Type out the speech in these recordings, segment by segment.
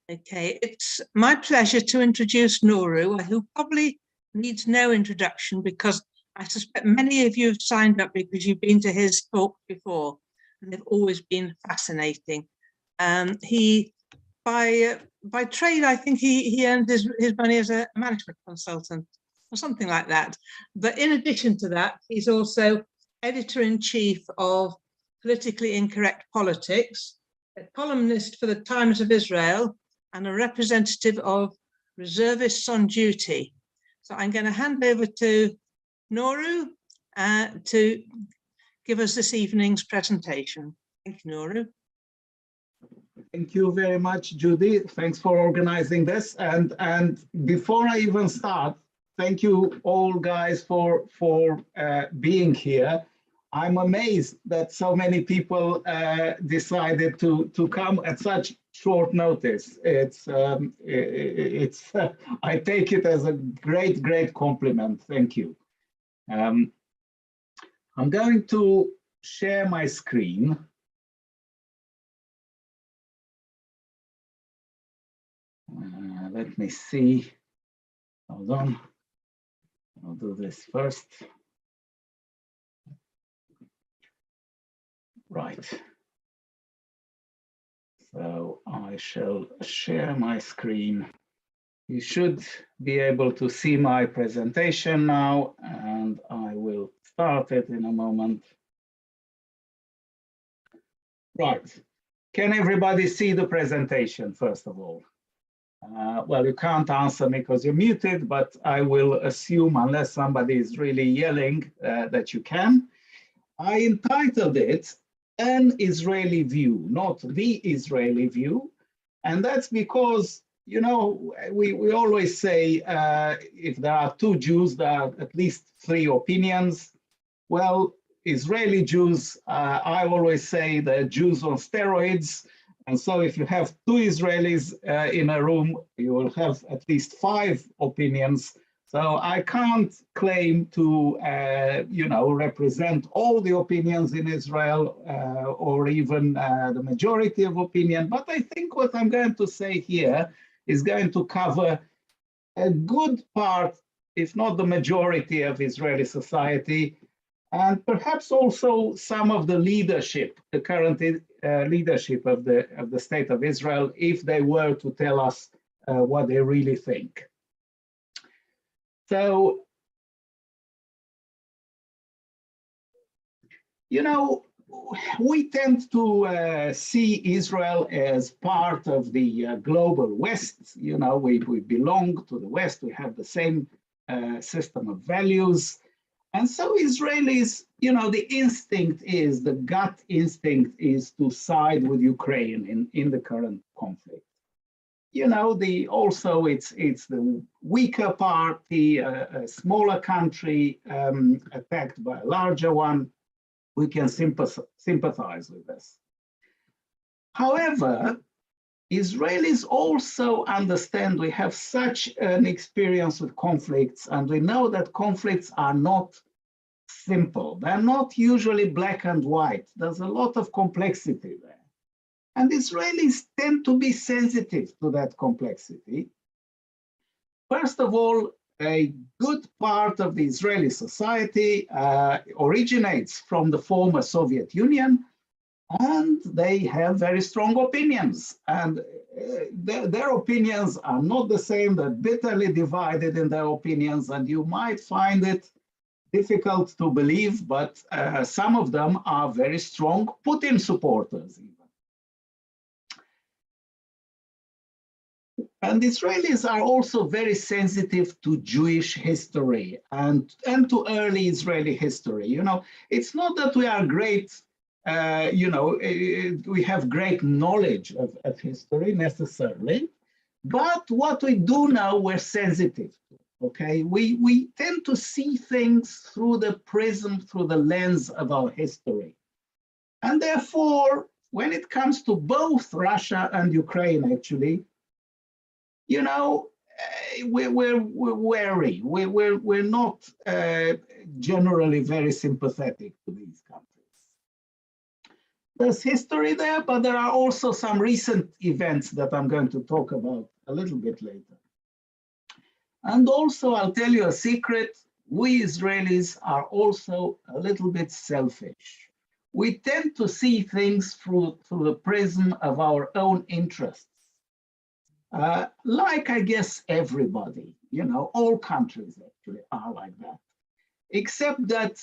Okay, it's my pleasure to introduce Noru, who probably needs no introduction because I suspect many of you have signed up because you've been to his talk before, and they've always been fascinating. He, by trade, I think he earned his money as a management consultant or something like that. But in addition to that, he's also editor-in-chief of Politically Incorrect Politics, a columnist for the Times of Israel, and a representative of reservists on duty. So I'm going to hand over to Noru to give us this evening's presentation. Thank you, Noru. Thank you very much, Judy. Thanks for organizing this. And before I even start, thank you all guys for being here. I'm amazed that so many people decided to come at such short notice. I take it as a great compliment. Thank you. I'm going to share my screen. Let me see. Hold on. I'll do this first. Right. So I shall share my screen. You should be able to see my presentation now, and I will start it in a moment. Right. Can everybody see the presentation, first of all? Well, you can't answer me because you're muted, but I will assume, unless somebody is really yelling, that you can. I entitled it An Israeli View, not the Israeli View. And that's because, you know, we always say if there are two Jews, there are at least three opinions. Well, Israeli Jews, I always say they're Jews on steroids. And so if you have two Israelis in a room, you will have at least 5 opinions. So I can't claim to, you know, represent all the opinions in Israel or even the majority of opinion. But I think what I'm going to say here is going to cover a good part, if not the majority of Israeli society, and perhaps also some of the leadership, the current leadership of the State of Israel, if they were to tell us what they really think. So, you know, we tend to see Israel as part of the global West. You know, we belong to the West, we have the same system of values. And so Israelis, you know, the instinct is, the gut instinct is to side with Ukraine in the current conflict. You know, also it's the weaker party, a smaller country attacked by a larger one. We can sympathize with this. However, Israelis also understand we have such an experience with conflicts, and we know that conflicts are not simple. They're not usually black and white. There's a lot of complexity there. And Israelis tend to be sensitive to that complexity. First of all, a good part of the Israeli society originates from the former Soviet Union, and they have very strong opinions. And their opinions are not the same. They're bitterly divided in their opinions, and you might find it difficult to believe, but some of them are very strong Putin supporters even. And Israelis are also very sensitive to Jewish history and to early Israeli history. You know, it's not that we are great, you know, we have great knowledge of history necessarily, but what we do know, we're sensitive to. Okay, we tend to see things through the prism, through the lens of our history. And therefore, when it comes to both Russia and Ukraine, actually, you know, we're wary. We're not generally very sympathetic to these countries. there's history there, but there are also some recent events that I'm going to talk about a little bit later. And also, I'll tell you a secret, we Israelis are also a little bit selfish. We tend to see things through the prism of our own interests. Like, I guess, everybody, all countries actually are like that, except that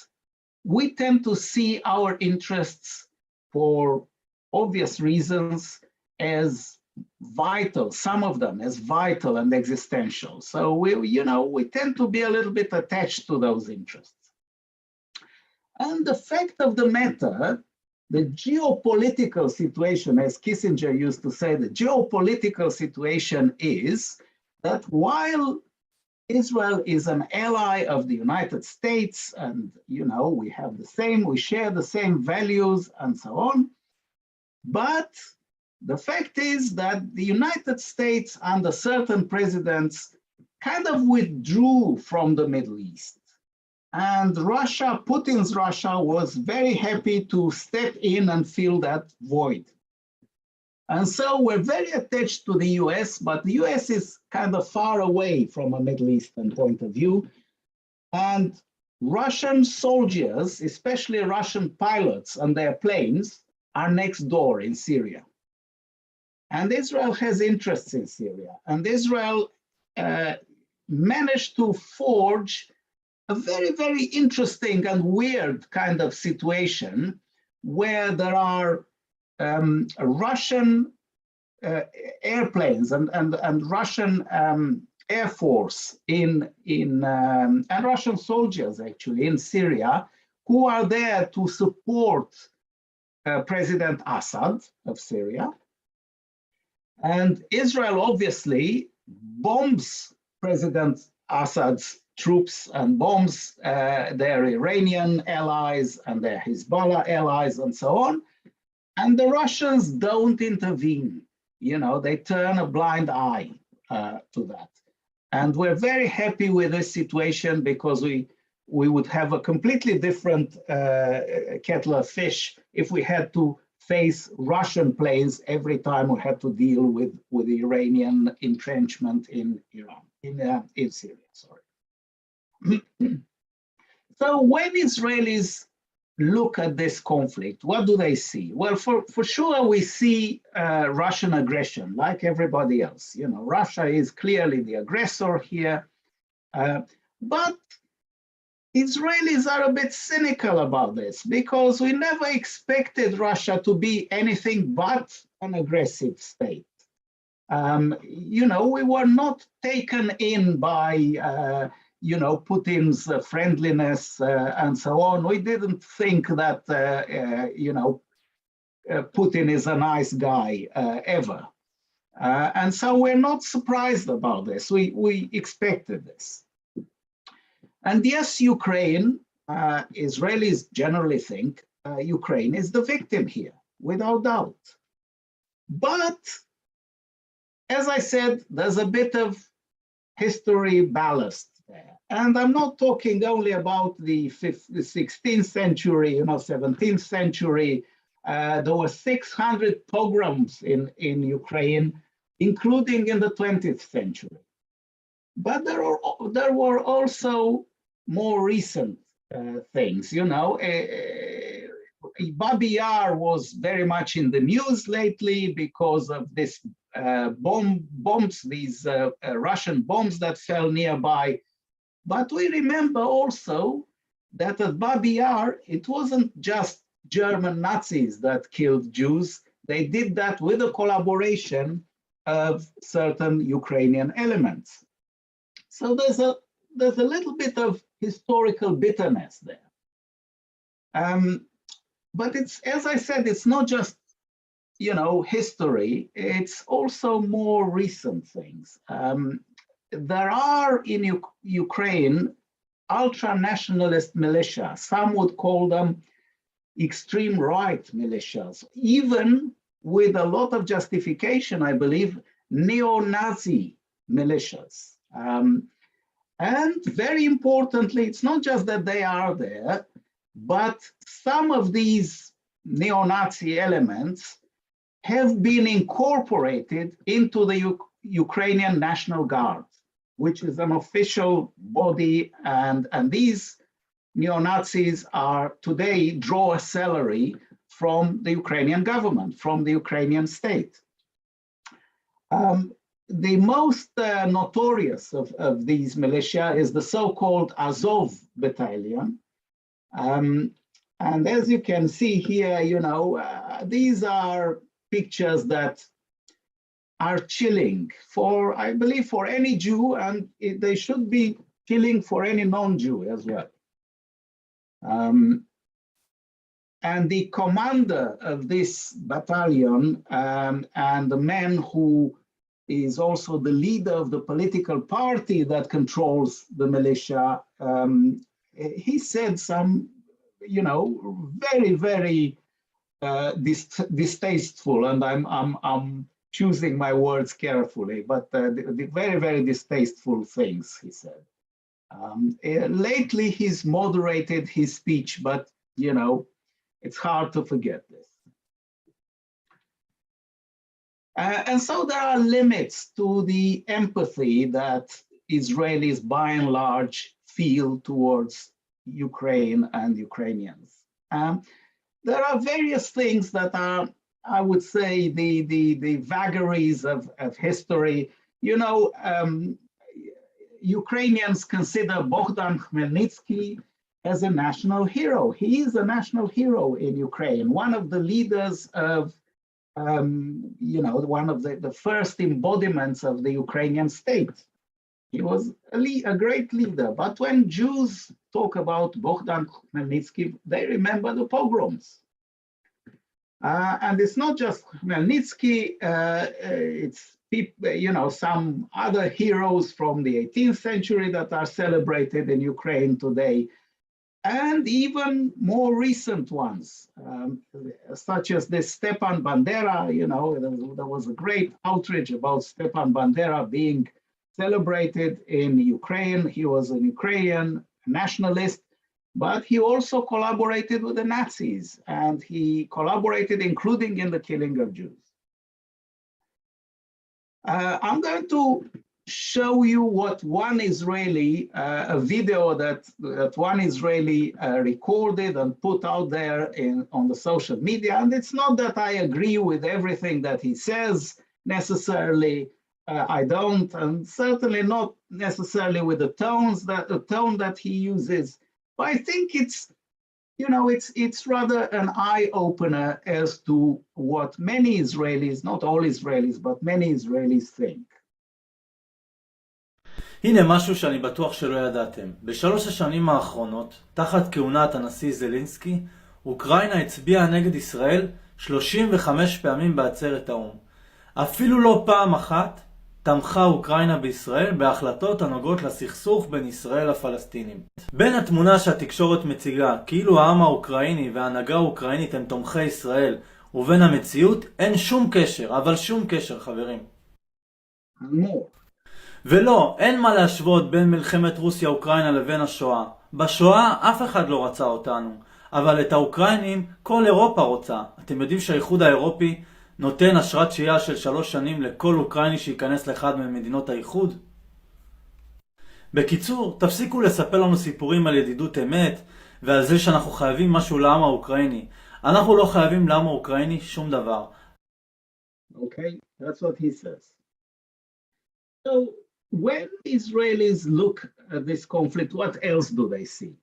we tend to see our interests for obvious reasons as vital, some of them as vital and existential. So we tend to be a little bit attached to those interests. And the fact of the matter, the geopolitical situation, as Kissinger used to say, the geopolitical situation is that while Israel is an ally of the United States, and we share the same values and so on, but the fact is that the United States under certain presidents kind of withdrew from the Middle East. And Russia, Putin's Russia, was very happy to step in and fill that void. And so we're very attached to the US, but the US is kind of far away from a Middle Eastern point of view. And Russian soldiers, especially Russian pilots and their planes, are next door in Syria. And Israel has interests in Syria. And Israel managed to forge a very, very interesting and weird kind of situation where there are Russian airplanes and Russian Air Force and Russian soldiers actually in Syria who are there to support President Assad of Syria. And Israel obviously bombs President Assad's troops and bombs their Iranian allies and their Hezbollah allies and so on. And the Russians don't intervene. They turn a blind eye to that. And we're very happy with this situation because we would have a completely different kettle of fish if we had to face Russian planes every time we had to deal with the Iranian entrenchment in Syria, sorry. So when Israelis look at this conflict, what do they see? Well, for sure, we see Russian aggression, like everybody else. Russia is clearly the aggressor here, but Israelis are a bit cynical about this because we never expected Russia to be anything but an aggressive state. We were not taken in by Putin's friendliness and so on. We didn't think that, Putin is a nice guy ever. And so we're not surprised about this. We expected this. And yes, Ukraine, Israelis generally think Ukraine is the victim here, without doubt. But as I said, there's a bit of history ballast there. And I'm not talking only about the 16th century, 17th century. There were 600 pogroms in Ukraine, including in the 20th century. But there were also more recent things. Babi Yar was very much in the news lately because of this bombs, these Russian bombs that fell nearby. But we remember also that at Babi Yar, it wasn't just German Nazis that killed Jews. They did that with the collaboration of certain Ukrainian elements. So there's a little bit of historical bitterness there. But it's, as I said, it's not just history, it's also more recent things. There are in Ukraine ultra-nationalist militia. Some would call them extreme right militias, even with a lot of justification, I believe, neo-Nazi militias. And very importantly, it's not just that they are there, but some of these neo-Nazi elements have been incorporated into the Ukrainian National Guard, which is an official body, and these neo-Nazis are today draw a salary from the Ukrainian government, from the Ukrainian state. The most notorious of these militia is the so-called Azov battalion. And as you can see here, these are pictures that are chilling for, I believe, for any Jew, and they should be chilling for any non-Jew as well. And the commander of this battalion and the man who is also the leader of the political party that controls the militia, he said some, very, very distasteful, and I'm choosing my words carefully, but the very, very distasteful things he said. Lately, he's moderated his speech, but, it's hard to forget this. And so there are limits to the empathy that Israelis, by and large, feel towards Ukraine and Ukrainians. There are various things that are, I would say, the vagaries of history. Ukrainians consider Bogdan Khmelnytsky as a national hero. He is a national hero in Ukraine, one of the leaders of, one of the first embodiments of the Ukrainian state. He was a great leader. But when Jews talk about Bogdan Khmelnytsky, they remember the pogroms. And it's not just Khmelnytsky, it's people, some other heroes from the 18th century that are celebrated in Ukraine today, and even more recent ones, such as this Stepan Bandera. There was a great outrage about Stepan Bandera being celebrated in Ukraine. He was a Ukrainian nationalist, but he also collaborated with the Nazis, and he collaborated, including in the killing of Jews. I'm going to show you what one Israeli, a video that one Israeli recorded and put out there on the social media. And it's not that I agree with everything that he says necessarily. I don't, and certainly not necessarily with the tone that he uses. But I think it's rather an eye-opener as to what many Israelis, not all Israelis, but many Israelis think. הנה משהו שאני בטוח שלא ידעתם. בשלוש השנים האחרונות, תחת כהונת הנשיא זלינסקי, אוקראינה הצביעה נגד ישראל 35 פעמים בעצרת האו"ם. אפילו לא פעם אחת תמכה אוקראינה בישראל בהחלטות הנוגעות לסכסוך בין ישראל לפלסטינים. בין התמונה שהתקשורת מציגה, כאילו העם האוקראיני וההנהגה האוקראינית הם תומכי ישראל, ובין המציאות, אין שום קשר, אבל שום קשר, חברים. ולא, אין מה להשוות בין מלחמת רוסיה-אוקראינה לבין השואה. בשואה אף אחד לא רצה אותנו, אבל את האוקראינים כל אירופה רוצה. אתם יודעים שהאיחוד האירופי נותן אשרת שהייה של 3 שנים לכל אוקראיני שייכנס לאחד ממדינות האיחוד? בקיצור, תפסיקו לספר לנו סיפורים על ידידות אמת ועל זה שאנחנו חייבים משהו לעם האוקראיני. אנחנו לא חייבים לעם האוקראיני שום דבר. Okay, that's what he says. So when Israelis look at this conflict, what else do they see?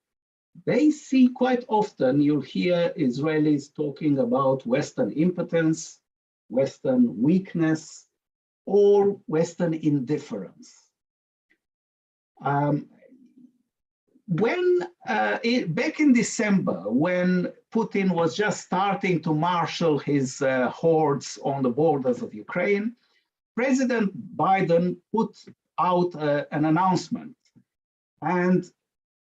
They see quite often, you'll hear Israelis talking about Western impotence, Western weakness, or Western indifference. Back in December, when Putin was just starting to marshal his hordes on the borders of Ukraine, President Biden put out an announcement. And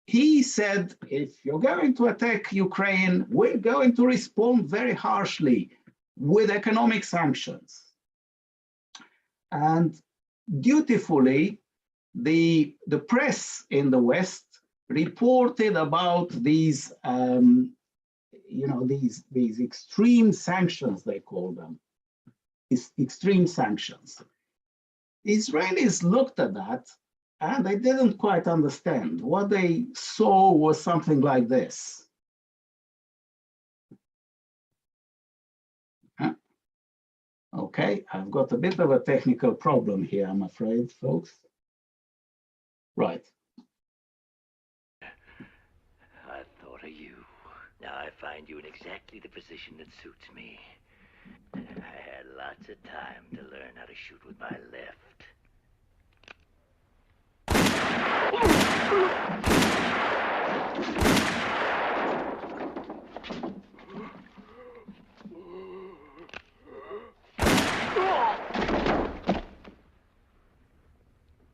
he said, if you're going to attack Ukraine, we're going to respond very harshly with economic sanctions. And dutifully, the press in the West reported about these these extreme sanctions, they call them, extreme sanctions. Israelis looked at that and they didn't quite understand. What they saw was something like this. Okay, I've got a bit of a technical problem here, I'm afraid, folks. Right. I thought of you. Now I find you in exactly the position that suits me. I had lots of time to learn how to shoot with my left.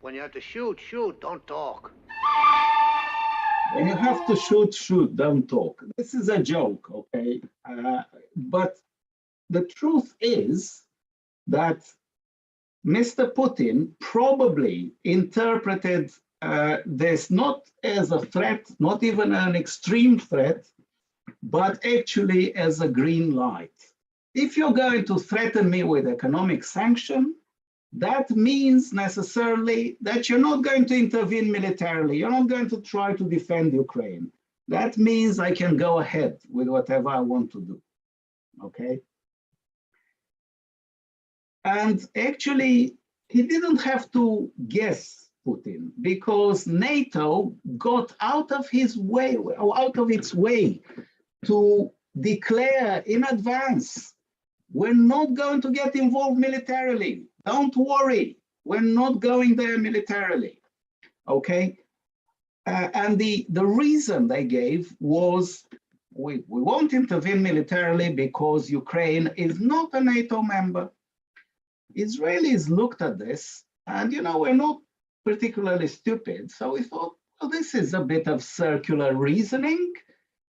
When you have to shoot, shoot, don't talk. When you have to shoot, shoot, don't talk. This is a joke, okay? But the truth is that Mr. Putin probably interpreted this not as a threat, not even an extreme threat, but actually as a green light. If you're going to threaten me with economic sanction, that means necessarily that you're not going to intervene militarily. You're not going to try to defend Ukraine. That means I can go ahead with whatever I want to do, okay? And actually, he didn't have to guess Putin, because NATO got out of its way to declare in advance, we're not going to get involved militarily. Don't worry, we're not going there militarily, okay? And the reason they gave was, we won't intervene militarily because Ukraine is not a NATO member. Israelis looked at this and, we're not particularly stupid. So we thought, well, this is a bit of circular reasoning.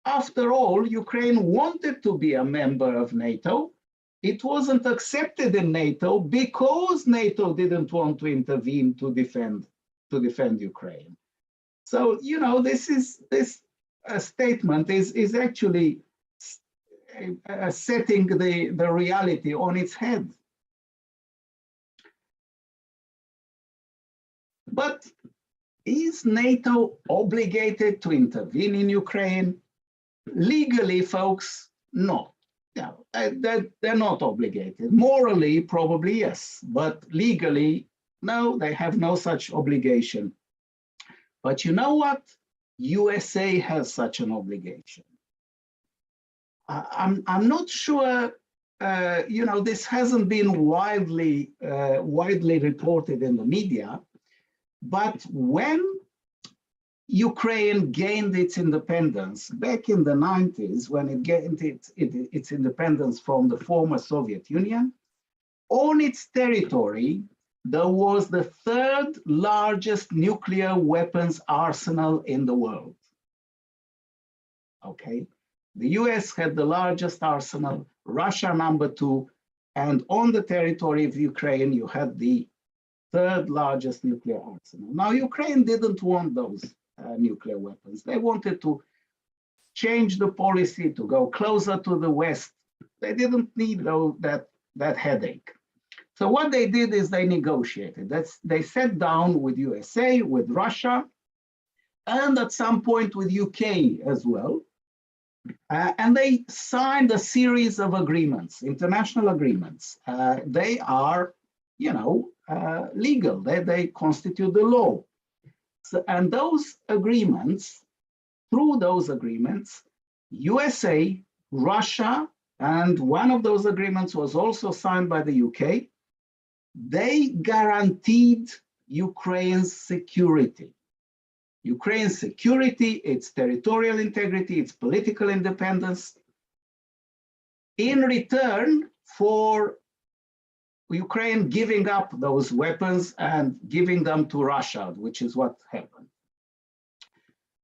After all, Ukraine wanted to be a member of NATO. It wasn't accepted in NATO because NATO didn't want to intervene to defend Ukraine. So, this statement is actually setting the reality on its head. But is NATO obligated to intervene in Ukraine? Legally, folks, no. No, they're not obligated. Morally, probably yes, but legally, no, they have no such obligation. But you know what? USA has such an obligation. I'm not sure, this hasn't been widely reported in the media, but when Ukraine gained its independence back in the 90s, when it gained its independence from the former Soviet Union, on its territory, there was the third largest nuclear weapons arsenal in the world. Okay, the US had the largest arsenal, Russia number 2, and on the territory of Ukraine, you had the third largest nuclear arsenal. Now, Ukraine didn't want those nuclear weapons. They wanted to change the policy to go closer to the West. They didn't need that headache. So what they did is they negotiated. They sat down with USA, with Russia, and at some point with UK as well. And they signed a series of agreements, international agreements. They are, legal. They constitute the law. So, and those agreements, through those agreements, USA, Russia, and one of those agreements was also signed by the UK, they guaranteed Ukraine's security. Ukraine's security, its territorial integrity, its political independence, in return for Ukraine giving up those weapons and giving them to Russia, which is what happened.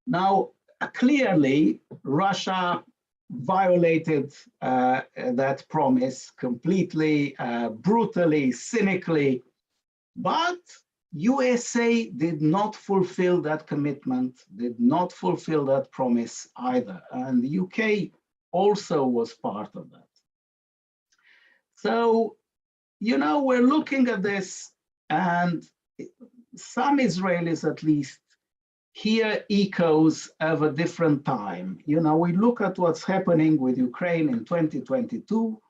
Now, clearly, Russia violated that promise completely, brutally, cynically, but USA did not fulfill that commitment, did not fulfill that promise either. And the UK also was part of that. So, you know, we're looking at this, and some Israelis at least hear echoes of a different time. You know, we look at what's happening with Ukraine in 2022,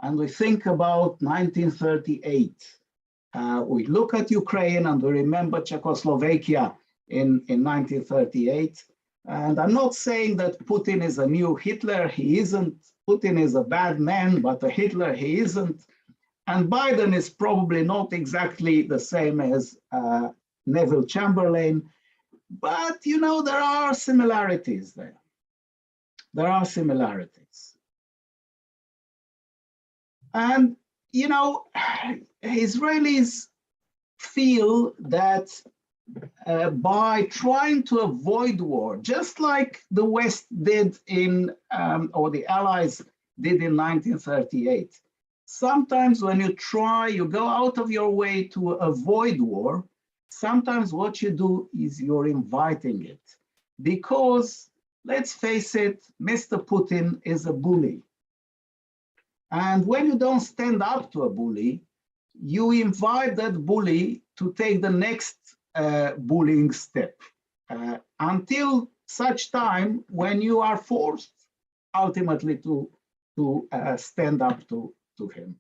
and we think about 1938. We look at Ukraine and we remember Czechoslovakia in 1938. And I'm not saying that Putin is a new Hitler. He isn't. Putin is a bad man, but a Hitler he isn't. And Biden is probably not exactly the same as Neville Chamberlain. But, you know, there are similarities there. There are similarities. And, you know, Israelis feel that by trying to avoid war, just like the West did in, or the Allies did in 1938, sometimes when you go out of your way to avoid war, sometimes what you do is you're inviting it. Because, let's face it, Mr. Putin is a bully. And when you don't stand up to a bully, you invite that bully to take the next bullying step until such time when you are forced ultimately to stand up to him.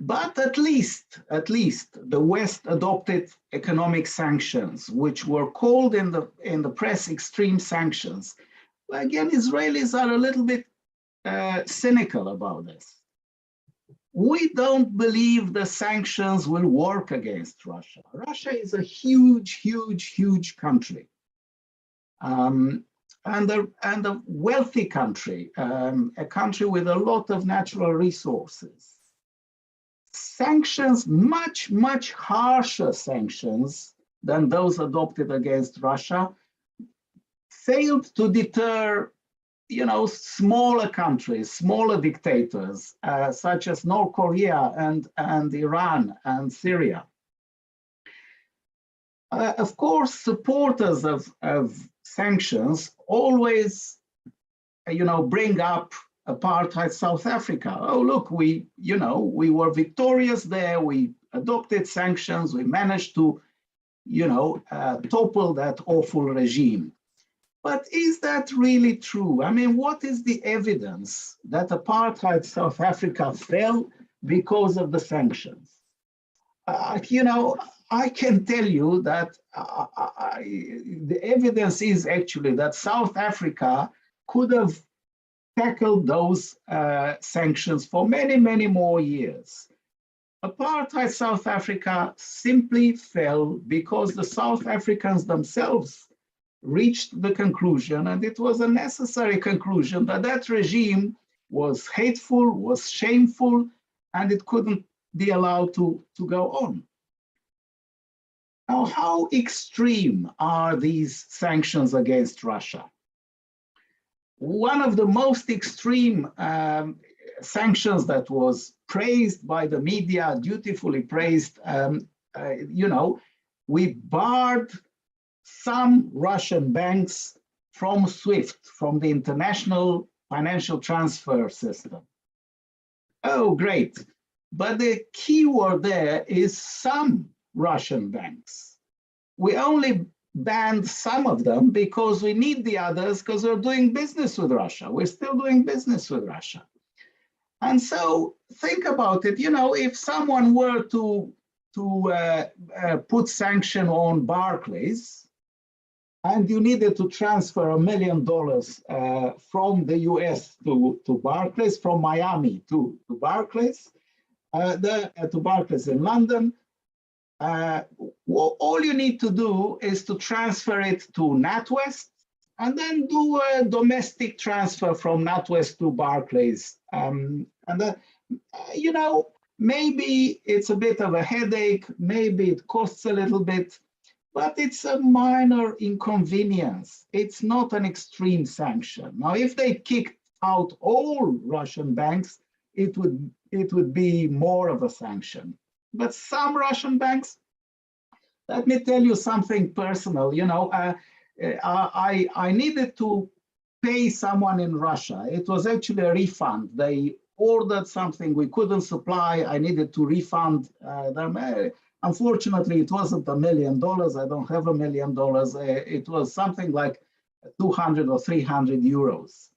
But at least the West adopted economic sanctions, which were called in the press extreme sanctions. Well, again, Israelis are a little bit cynical about this. We don't believe the sanctions will work against Russia. Russia is a huge country, and a wealthy country, a country with a lot of natural resources. Sanctions, much harsher sanctions than those adopted against Russia, failed to deter, you know, smaller countries, smaller dictators, such as North Korea and Iran and Syria. Of course, supporters of sanctions always, you know, bring up apartheid South Africa. Oh, look, we were victorious there. We adopted sanctions. We managed to, you know, topple that awful regime. But is that really true? I mean, what is the evidence that apartheid South Africa fell because of the sanctions? You know, I can tell you that the evidence is actually that South Africa could have tackled those sanctions for many more years. Apartheid South Africa simply fell because the South Africans themselves reached the conclusion, and it was a necessary conclusion, that that regime was hateful, was shameful, and it couldn't be allowed to go on. Now, how extreme are these sanctions against Russia? One of the most extreme sanctions that was praised by the media, dutifully praised, you know, we barred some Russian banks from SWIFT, from the International Financial Transfer System. Oh, great. But the key word there is some Russian banks. We only banned some of them because we need the others, because we're doing business with Russia. We're still doing business with Russia. And so think about it, you know, if someone were to put sanction on Barclays, and you needed to transfer $1 million from the US to Barclays, from Miami to Barclays, to Barclays in London, all you need to do is to transfer it to NatWest, and then do a domestic transfer from NatWest to Barclays. You know, maybe it's a bit of a headache, maybe it costs a little bit, but it's a minor inconvenience. It's not an extreme sanction. Now, if they kicked out all Russian banks, it would be more of a sanction. But some Russian banks, let me tell you something personal. You know, I needed to pay someone in Russia. It was actually a refund. They ordered something we couldn't supply. I needed to refund them. Unfortunately, it wasn't $1 million. I don't have $1 million. It was something like 200 or 300 euros.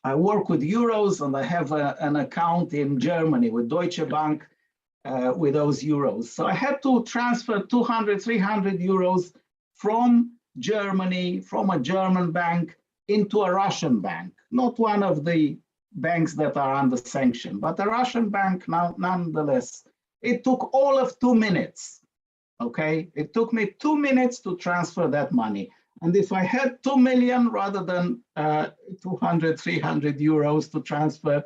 I work with euros, and I have an account in Germany with Deutsche Bank with those euros. So I had to transfer 200, 300 euros from Germany, from a German bank into a Russian bank, not one of the banks that are under sanction, but a Russian bank nonetheless. It took all of 2 minutes, okay? It took me 2 minutes to transfer that money. And if I had 2 million rather than 200, 300 euros to transfer,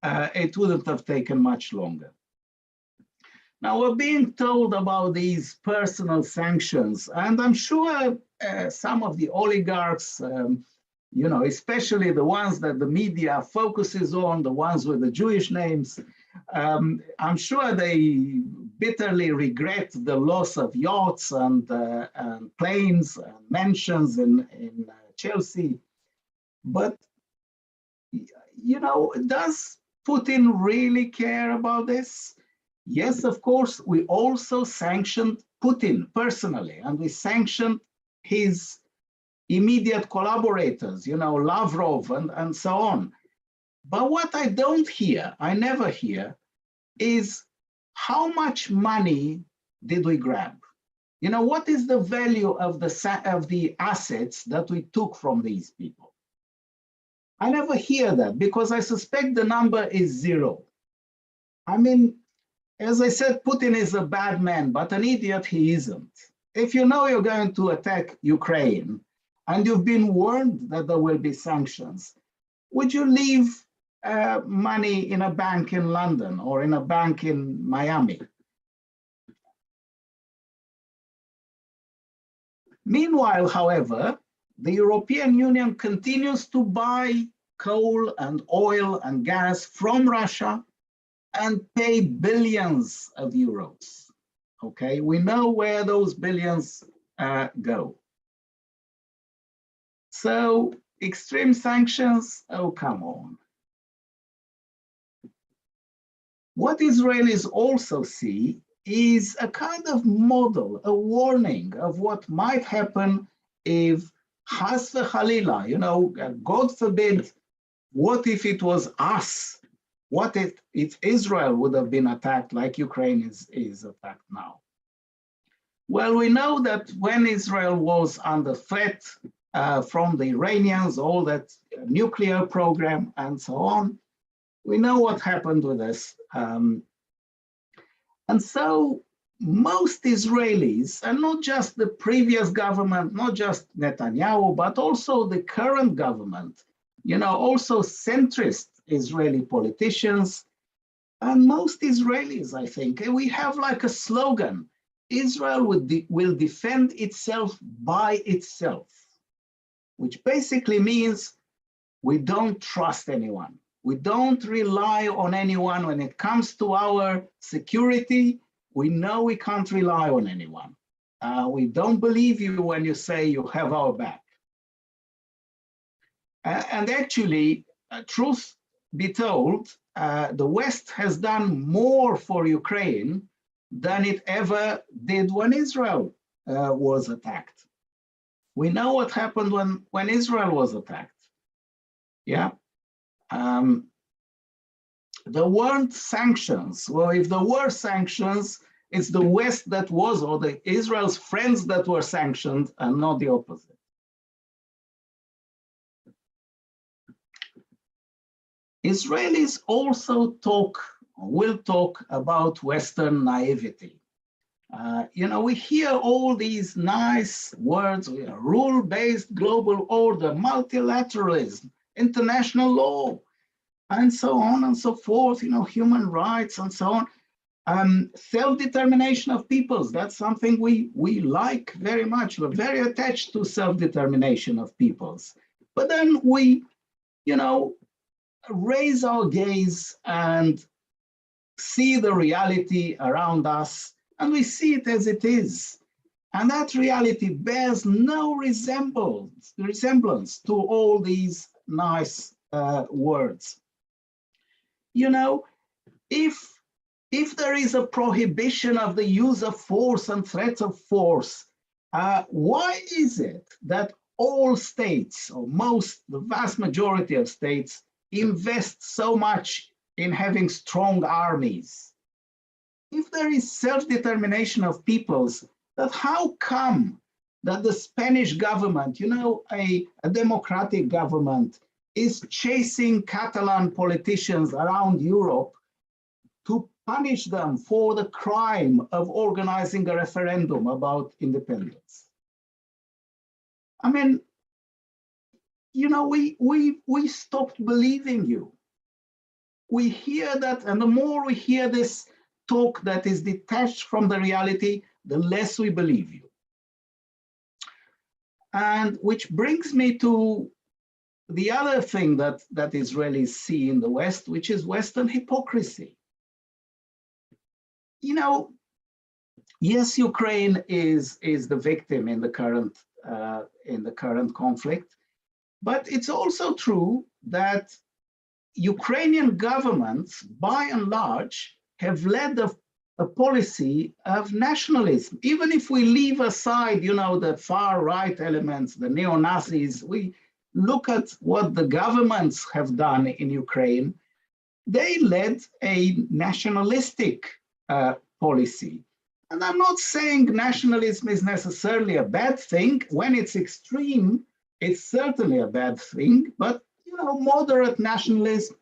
it wouldn't have taken much longer. Now we're being told about these personal sanctions, and I'm sure some of the oligarchs, you know, especially the ones that the media focuses on, the ones with the Jewish names, I'm sure they bitterly regret the loss of yachts and planes and mansions in Chelsea. But, you know, does Putin really care about this? Yes, of course, we also sanctioned Putin personally, and we sanctioned his immediate collaborators, you know, Lavrov and so on. But what I don't hear, I never hear, is how much money did we grab? You know, what is the value of the assets that we took from these people? I never hear that because I suspect the number is zero. I mean, as I said, Putin is a bad man, but an idiot he isn't. If you know you're going to attack Ukraine and you've been warned that there will be sanctions, would you leave money in a bank in London or in a bank in Miami? Meanwhile, however, the European Union continues to buy coal and oil and gas from Russia and pay billions of euros. Okay, we know where those billions go. So extreme sanctions, oh, come on. What Israelis also see is a kind of model, a warning of what might happen if Chas v'Chalila, you know, God forbid, what if it was us? What if Israel would have been attacked like Ukraine is attacked now? Well, we know that when Israel was under threat from the Iranians, all that nuclear program and so on, we know what happened with this. And so most Israelis, and not just the previous government, not just Netanyahu, but also the current government, you know, also centrist Israeli politicians, and most Israelis, I think, we have like a slogan, Israel will defend itself by itself, which basically means we don't trust anyone. We don't rely on anyone when it comes to our security. We know we can't rely on anyone. We don't believe you when you say you have our back. And actually, truth be told, the West has done more for Ukraine than it ever did when Israel was attacked. We know what happened when Israel was attacked. Yeah. There weren't sanctions. Well, if there were sanctions, it's the West that was, or the Israel's friends that were sanctioned, and not the opposite. Israelis also will talk about Western naivety. You know, we hear all these nice words, rule-based global order, multilateralism, international law, and so on and so forth, you know, human rights and so on. Self-determination of peoples, that's something we like very much. We're very attached to self-determination of peoples. But then we, you know, raise our gaze and see the reality around us, and we see it as it is. And that reality bears no resemblance to all these nice words. You know, if there is a prohibition of the use of force and threats of force, why is it that all states, or the vast majority of states, invest so much in having strong armies? If there is self-determination of peoples, that how come that the Spanish government, you know, a democratic government, is chasing Catalan politicians around Europe to punish them for the crime of organizing a referendum about independence? I mean, you know, we stopped believing you. We hear that, and the more we hear this talk that is detached from the reality, the less we believe you. And which brings me to the other thing that Israelis see in the West, which is Western hypocrisy. You know, yes, Ukraine is the victim in the current conflict, but it's also true that Ukrainian governments, by and large, have led a policy of nationalism. Even if we leave aside, you know, the far right elements, the neo-Nazis, we look at what the governments have done in Ukraine. They led a nationalistic policy. And I'm not saying nationalism is necessarily a bad thing. When it's extreme, it's certainly a bad thing, but you know, moderate nationalism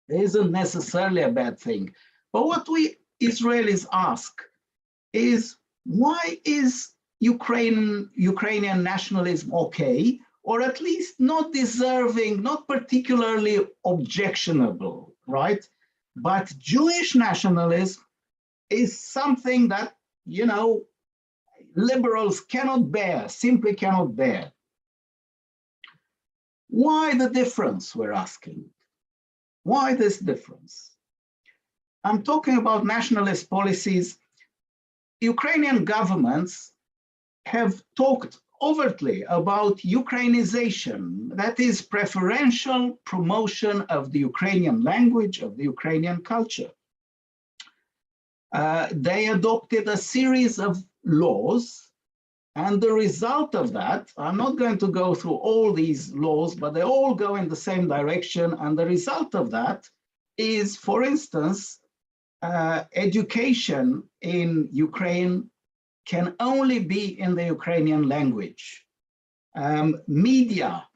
isn't necessarily a bad thing. But what we Israelis ask is, why is Ukrainian nationalism okay, or at least not deserving, not particularly objectionable, right? But Jewish nationalism is something that, you know, liberals cannot bear, simply cannot bear. Why the difference, we're asking? Why this difference? I'm talking about nationalist policies. Ukrainian governments have talked overtly about Ukrainization, that is preferential promotion of the Ukrainian language, of the Ukrainian culture. They adopted a series of laws, and the result of that, I'm not going to go through all these laws, but they all go in the same direction, and the result of that is, for instance, education in Ukraine can only be in the Ukrainian language. Media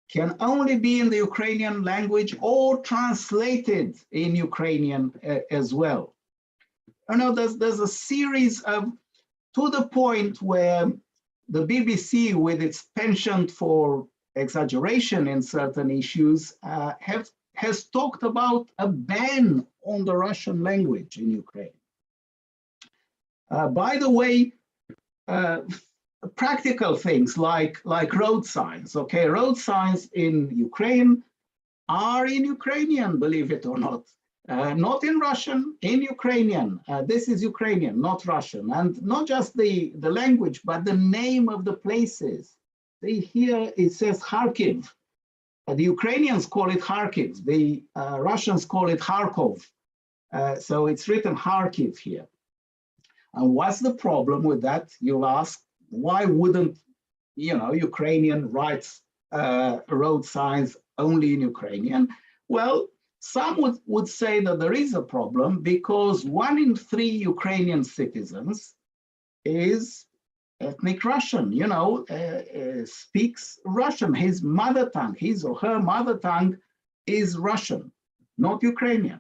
can only be in the Ukrainian language or translated in Ukrainian as well. I know there's a series of, to the point where the BBC, with its penchant for exaggeration in certain issues, has talked about a ban on the Russian language in Ukraine. By the way, practical things like road signs, okay? Road signs in Ukraine are in Ukrainian, believe it or not. Not in Russian, in Ukrainian. This is Ukrainian, not Russian. And not just the language, but the name of the places. See here, it says Kharkiv. The Ukrainians call it Kharkiv. The Russians call it Kharkov. So it's written Kharkiv here. And what's the problem with that? You'll ask, why wouldn't, you know, Ukrainian write road signs only in Ukrainian? Well, some would say that there is a problem because 1 in 3 Ukrainian citizens is ethnic Russian, you know, speaks Russian. His mother tongue, his or her mother tongue is Russian, not Ukrainian.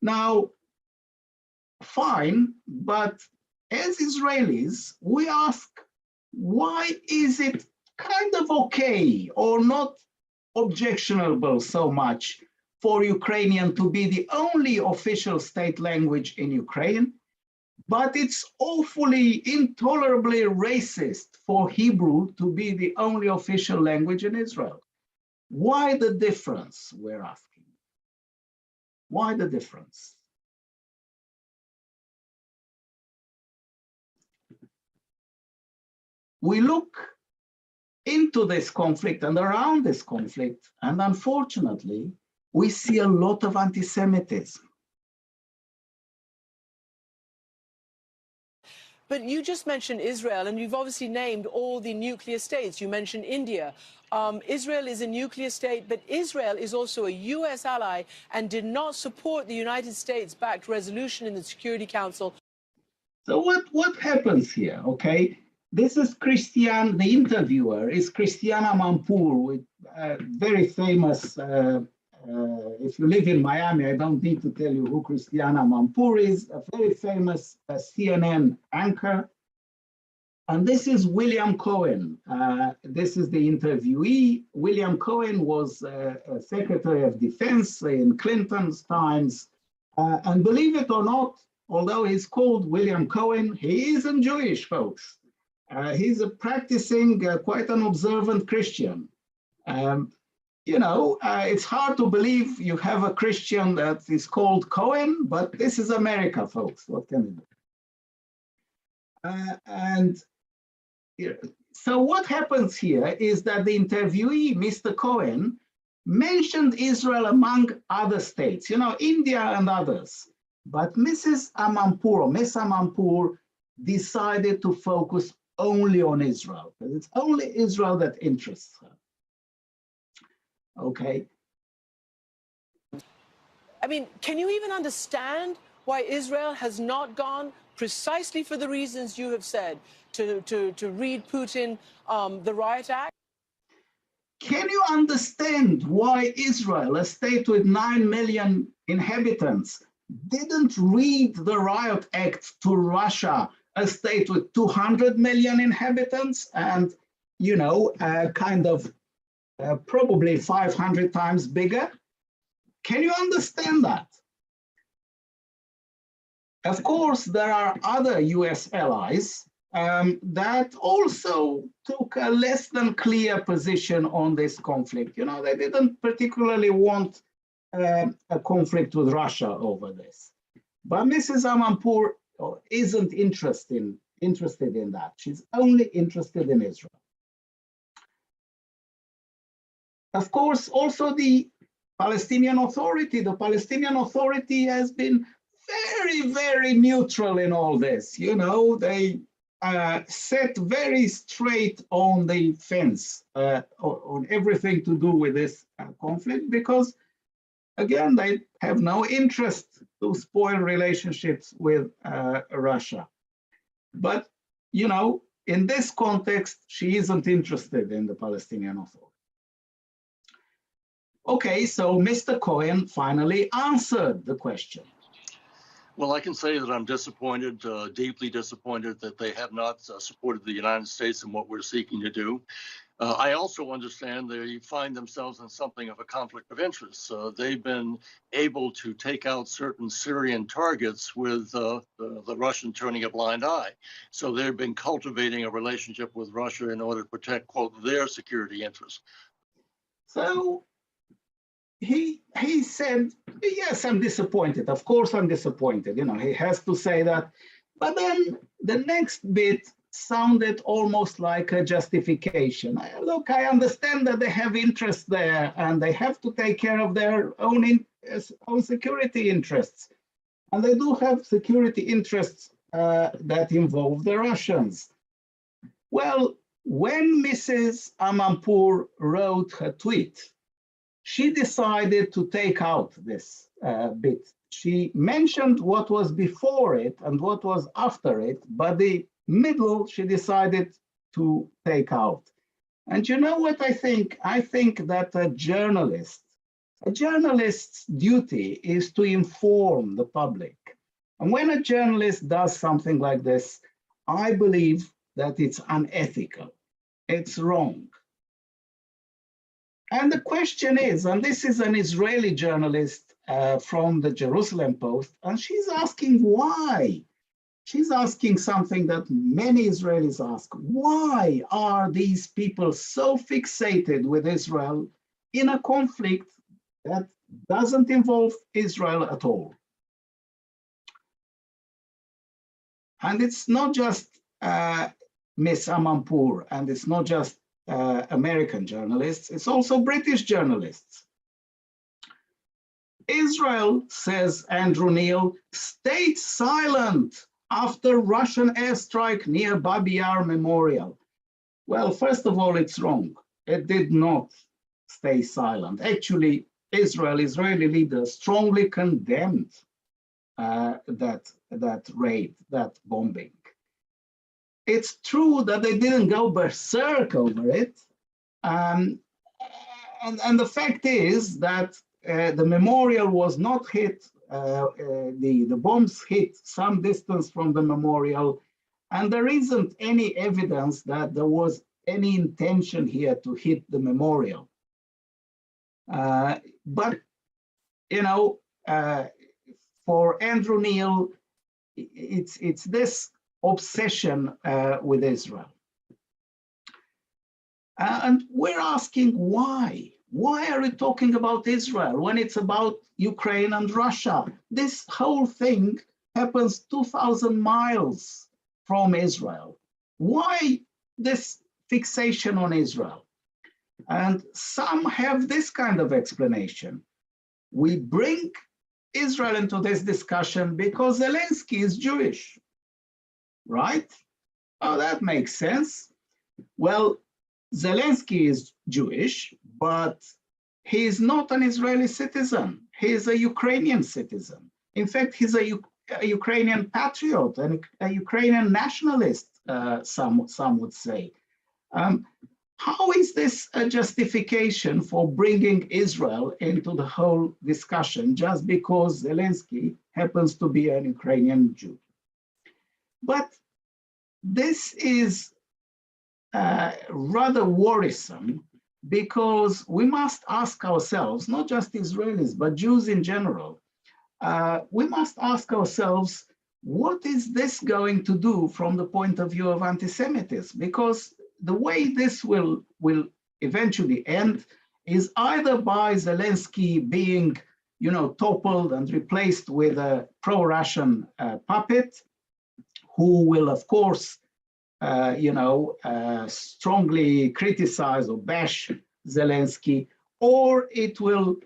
Now, fine, but as Israelis, we ask, why is it kind of okay or not objectionable so much for Ukrainian to be the only official state language in Ukraine, but it's awfully, intolerably racist for Hebrew to be the only official language in Israel? Why the difference, we're asking? Why the difference? we look into this conflict and around this conflict, and unfortunately, we see a lot of anti-Semitism. But you just mentioned Israel, and you've obviously named all the nuclear states. You mentioned India. Israel is a nuclear state, but Israel is also a U.S. ally and did not support the United States-backed resolution in the Security Council. So what happens here, okay? This is Christian, the interviewer is Christiana Mampour, with very famous, if you live in Miami, I don't need to tell you who Christiana Mampour is, a very famous CNN anchor. And this is William Cohen. This is the interviewee. William Cohen was Secretary of Defense in Clinton's times. And believe it or not, although he's called William Cohen, he isn't Jewish, folks. He's a practicing, quite an observant Christian. You know, it's hard to believe you have a Christian that is called Cohen, but this is America, folks. What can we do? So what happens here is that the interviewee, Mr. Cohen, mentioned Israel among other states, you know, India and others. But Mrs. Amanpour, or Miss Amanpour, decided to focus only on Israel, because it's only Israel that interests her. Okay. I mean, can you even understand why Israel has not gone precisely for the reasons you have said to read Putin the Riot Act? Can you understand why Israel, a state with 9 million inhabitants, didn't read the Riot Act to Russia, a state with 200 million inhabitants and, you know, kind of probably 500 times bigger? Can you understand that? Of course, there are other US allies that also took a less than clear position on this conflict. You know, they didn't particularly want a conflict with Russia over this. But Mrs. Amanpour isn't interested in that. She's only interested in Israel. Of course, also the Palestinian Authority. The Palestinian Authority has been very, very neutral in all this. You know, they set very straight on the fence on everything to do with this conflict, because, again, they have no interest to spoil relationships with Russia. But, you know, in this context, she isn't interested in the Palestinian Authority. Okay, so Mr. Cohen finally answered the question. Well, I can say that I'm disappointed, deeply disappointed that they have not supported the United States in what we're seeking to do. I also understand they find themselves in something of a conflict of interest. They've been able to take out certain Syrian targets with the Russian turning a blind eye. So they've been cultivating a relationship with Russia in order to protect, quote, their security interests. So he said, yes, I'm disappointed. Of course, I'm disappointed. You know, he has to say that. But then the next bit sounded almost like a justification. Look, I understand that they have interests there and they have to take care of their own security interests. And they do have security interests that involve the Russians. Well, when Mrs. Amanpour wrote her tweet, she decided to take out this bit. She mentioned what was before it and what was after it, but the middle she decided to take out. And you know what I think? I think that a journalist's duty is to inform the public. And when a journalist does something like this, I believe that it's unethical. It's wrong. And the question is, and this is an Israeli journalist from the Jerusalem Post, and she's asking why. She's asking something that many Israelis ask. Why are these people so fixated with Israel in a conflict that doesn't involve Israel at all? And it's not just Miss Amanpour, and it's not just American journalists, it's also British journalists. Israel, says Andrew Neil, stayed silent after Russian airstrike near Babi Yar Memorial. Well, first of all, it's wrong. It did not stay silent. Actually, Israeli leaders strongly condemned that raid, that bombing. It's true that they didn't go berserk over it. And the fact is that the memorial was not hit. The bombs hit some distance from the memorial, and there isn't any evidence that there was any intention here to hit the memorial. But, you know, for Andrew Neil, it's this obsession with Israel. And we're asking why? Why are we talking about Israel when it's about Ukraine and Russia? This whole thing happens 2,000 miles from Israel. Why this fixation on Israel? And some have this kind of explanation. We bring Israel into this discussion because Zelensky is Jewish, right? Oh, that makes sense. Well, Zelensky is Jewish, but he is not an Israeli citizen. He is a Ukrainian citizen. In fact, he's a Ukrainian patriot and a Ukrainian nationalist, some would say. How is this a justification for bringing Israel into the whole discussion just because Zelensky happens to be an Ukrainian Jew? But this is rather worrisome, because we must ask ourselves, not just Israelis, but Jews in general, we must ask ourselves, what is this going to do from the point of view of anti-Semitism? Because the way this will eventually end is either by Zelensky being, you know, toppled and replaced with a pro-Russian puppet, who will, of course, strongly criticize or bash Zelensky, or it will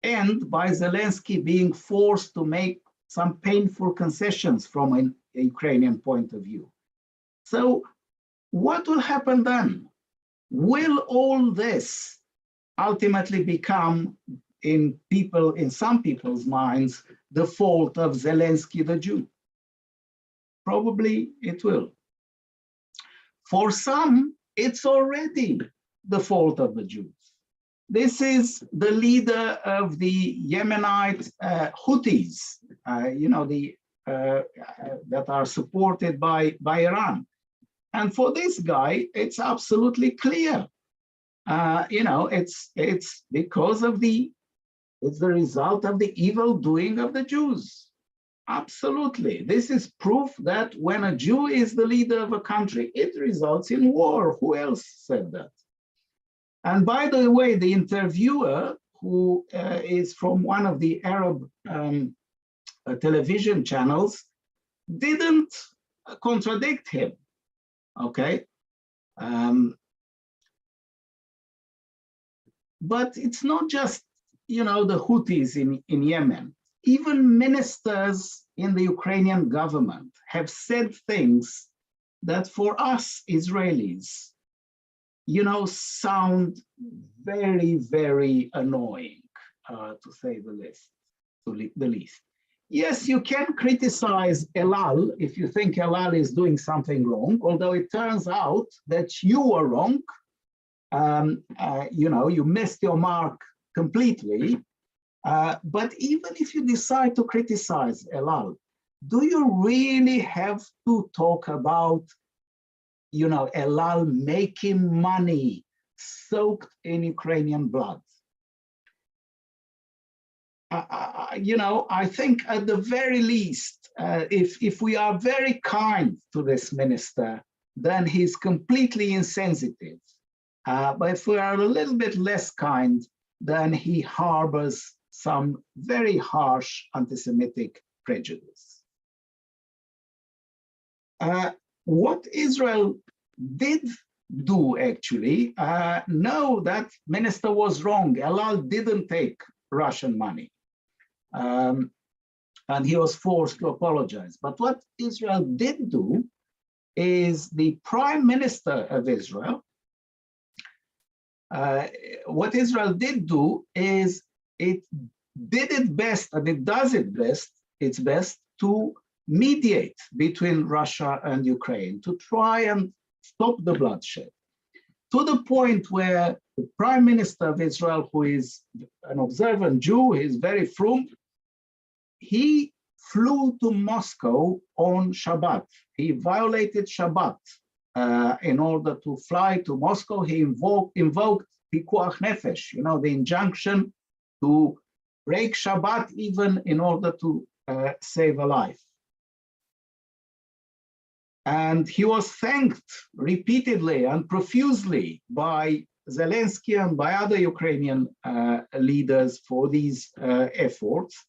end by Zelensky being forced to make some painful concessions from a Ukrainian point of view. So what will happen then? Will all this ultimately become, in some people's minds, the fault of Zelensky the Jew? Probably it will. For some, it's already the fault of the Jews. This is the leader of the Yemenite Houthis, that are supported by Iran. And for this guy, it's absolutely clear. It's because of it's the result of the evil doing of the Jews. Absolutely. This is proof that when a Jew is the leader of a country, it results in war. Who else said that? And by the way, the interviewer, who is from one of the Arab television channels, didn't contradict him, okay? But it's not just, the Houthis in Yemen. Even ministers in the Ukrainian government have said things that for us Israelis, sound very, very annoying, to say the least. Yes, you can criticize El Al if you think El Al is doing something wrong, although it turns out that you were wrong. You missed your mark completely. But even if you decide to criticize El Al, do you really have to talk about, El Al making money soaked in Ukrainian blood? I think at the very least, if we are very kind to this minister, then he's completely insensitive. But if we are a little bit less kind, then he harbors some very harsh anti-Semitic prejudice. What Israel did do actually know that minister was wrong. El Al didn't take Russian money. And he was forced to apologize. But what Israel did do is the prime minister of Israel, what Israel did do is it did its best, and it does its best to mediate between Russia and Ukraine, to try and stop the bloodshed, to the point where the prime minister of Israel, who is an observant Jew, he is very frum, he flew to Moscow on Shabbat. He violated Shabbat in order to fly to Moscow. He invoked Pikuach Nefesh, you know, the injunction to break Shabbat even in order to save a life. And he was thanked repeatedly and profusely by Zelensky and by other Ukrainian leaders for these efforts.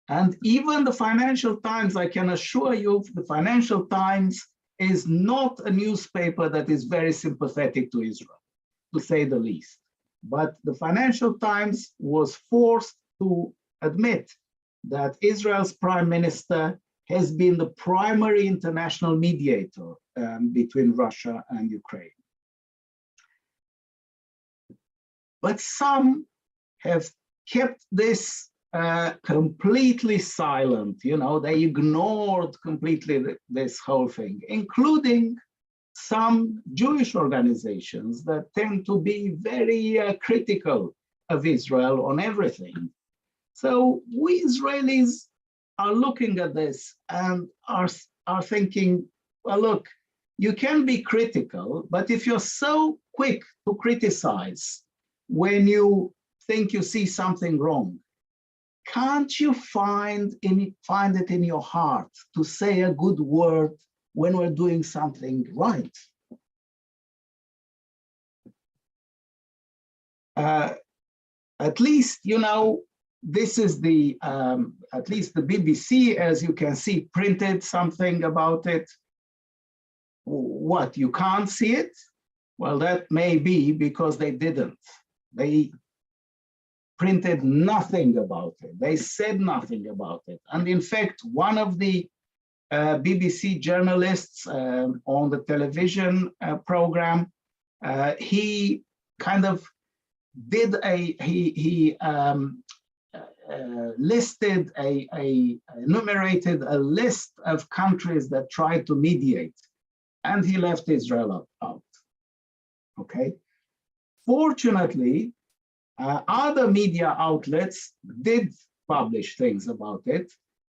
And even the Financial Times, I can assure you, the Financial Times is not a newspaper that is very sympathetic to Israel, to say the least. But the Financial Times was forced to admit that Israel's prime minister has been the primary international mediator between Russia and Ukraine. But some have kept this completely silent, you know, they ignored completely this whole thing, including some Jewish organizations that tend to be very critical of Israel on everything. So we Israelis are looking at this and are thinking, well, look, you can be critical, but if you're so quick to criticize when you think you see something wrong, can't you find it in your heart to say a good word when we're doing something right? At least, you know, this is the, at least the BBC, as you can see, printed something about it. What, you can't see it? Well, that may be because they didn't. They printed nothing about it. They said nothing about it. And in fact, one of the BBC journalists on the television program, he kind of did listed enumerated a list of countries that tried to mediate, and he left Israel out. Okay. Fortunately, other media outlets did publish things about it.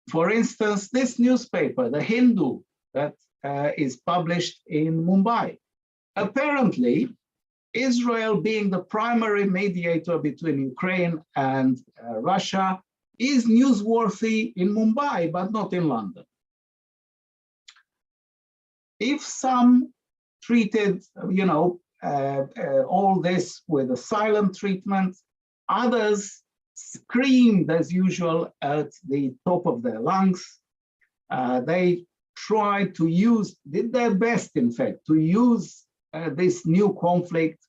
For instance, this newspaper, The Hindu, that is published in Mumbai. Apparently, Israel, being the primary mediator between Ukraine and Russia, is newsworthy in Mumbai, but not in London. If some treated, you know, all this with a silent treatment, others screamed as usual at the top of their lungs. They tried to did their best, in fact, to use this new conflict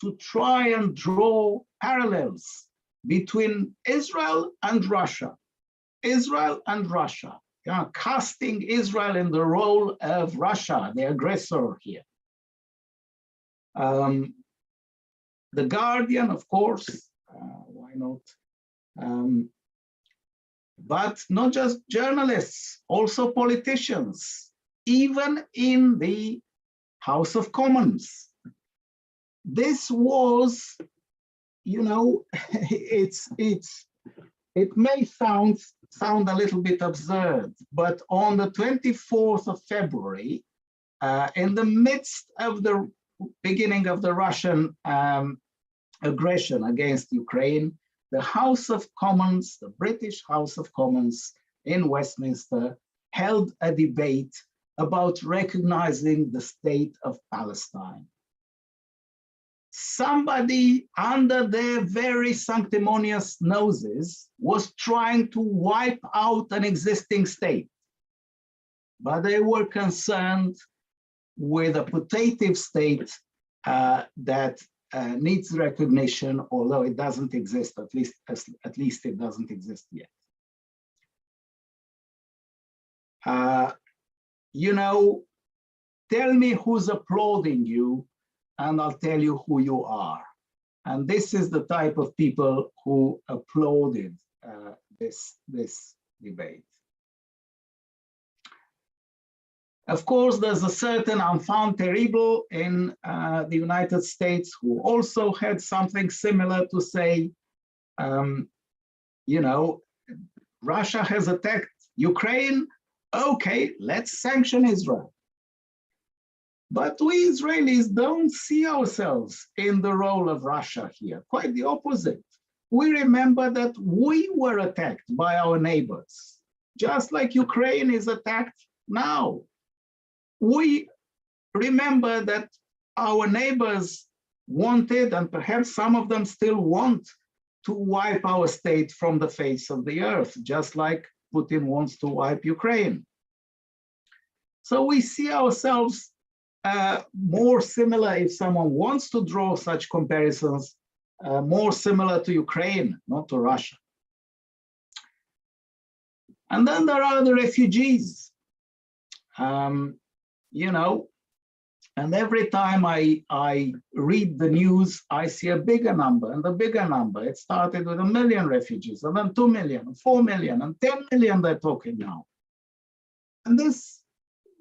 to try and draw parallels between Israel and Russia. Israel and Russia, casting Israel in the role of Russia, the aggressor here. The Guardian, of course, why not? But not just journalists, also politicians, even in the House of Commons. This was, you know, it may sound a little bit absurd, but on the 24th of February, in the midst of the beginning of the Russian aggression against Ukraine, the House of Commons, the British House of Commons in Westminster, held a debate about recognizing the state of Palestine. Somebody under their very sanctimonious noses was trying to wipe out an existing state, but they were concerned with a putative state that needs recognition, although it doesn't exist, at least it doesn't exist yet. You know, tell me who's applauding you, and I'll tell you who you are. And this is the type of people who applauded this debate. Of course, there's a certain enfant terrible in the United States who also had something similar to say. You know, Russia has attacked Ukraine. Okay, let's sanction Israel. But we Israelis don't see ourselves in the role of Russia here. Quite the opposite. We remember that we were attacked by our neighbors, just like Ukraine is attacked now. We remember that our neighbors wanted, and perhaps some of them still want, to wipe our state from the face of the earth, just like Putin wants to wipe Ukraine. So we see ourselves more similar, if someone wants to draw such comparisons, more similar to Ukraine, not to Russia. And then there are the refugees. You know, and every time I read the news, I see a bigger number and a bigger number. It started with 1 million refugees, and then 2 million, 4 million, and 10 million they're talking now. And this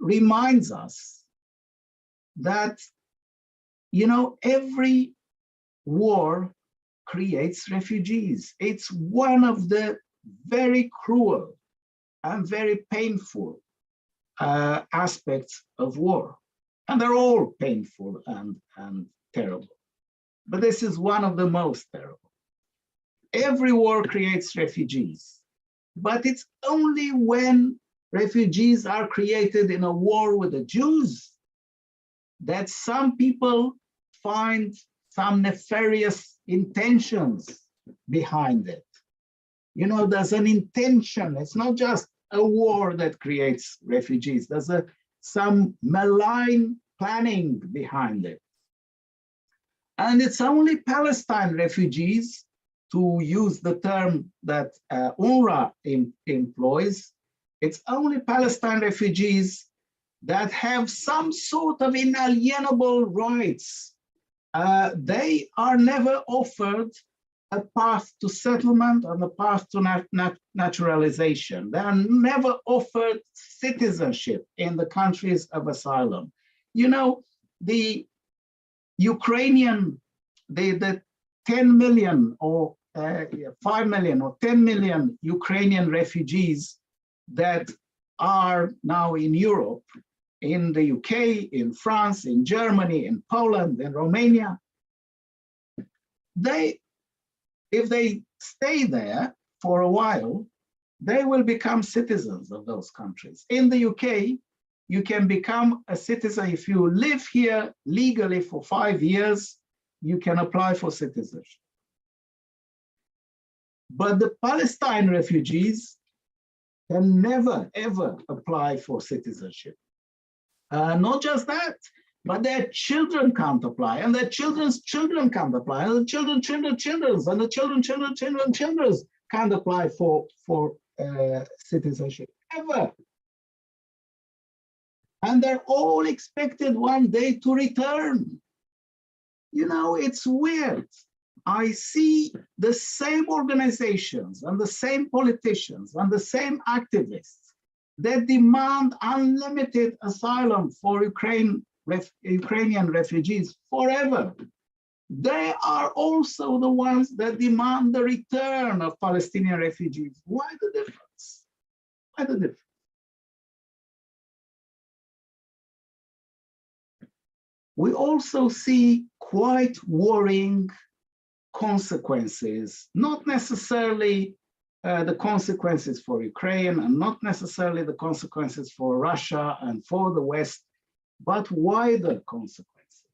reminds us that, you know, every war creates refugees. It's one of the very cruel and very painful aspects of war. And they're all painful and terrible. But this is one of the most terrible. Every war creates refugees, but it's only when refugees are created in a war with the Jews that some people find some nefarious intentions behind it. You know, there's an intention. It's not just a war that creates refugees. There's some malign planning behind it. And it's only Palestine refugees, to use the term that UNRWA employs, it's only Palestine refugees that have some sort of inalienable rights. They are never offered a path to settlement and a path to naturalization. They are never offered citizenship in the countries of asylum. You know, the Ukrainian, the 10 million or 5 million or 10 million Ukrainian refugees that are now in Europe, in the UK, in France, in Germany, in Poland, in Romania, if they stay there for a while, they will become citizens of those countries. In the UK, you can become a citizen if you live here legally for 5 years, you can apply for citizenship. But the Palestine refugees can never, ever apply for citizenship. Not just that, but their children can't apply, and their children's children can't apply, and the children's and the children's can't apply for citizenship, ever. And they're all expected one day to return. You know, it's weird. I see the same organizations and the same politicians and the same activists that demand unlimited asylum for Ukrainian refugees forever. They are also the ones that demand the return of Palestinian refugees. Why the difference? Why the difference? We also see quite worrying consequences, not necessarily the consequences for Ukraine and not necessarily the consequences for Russia and for the West, but wider consequences.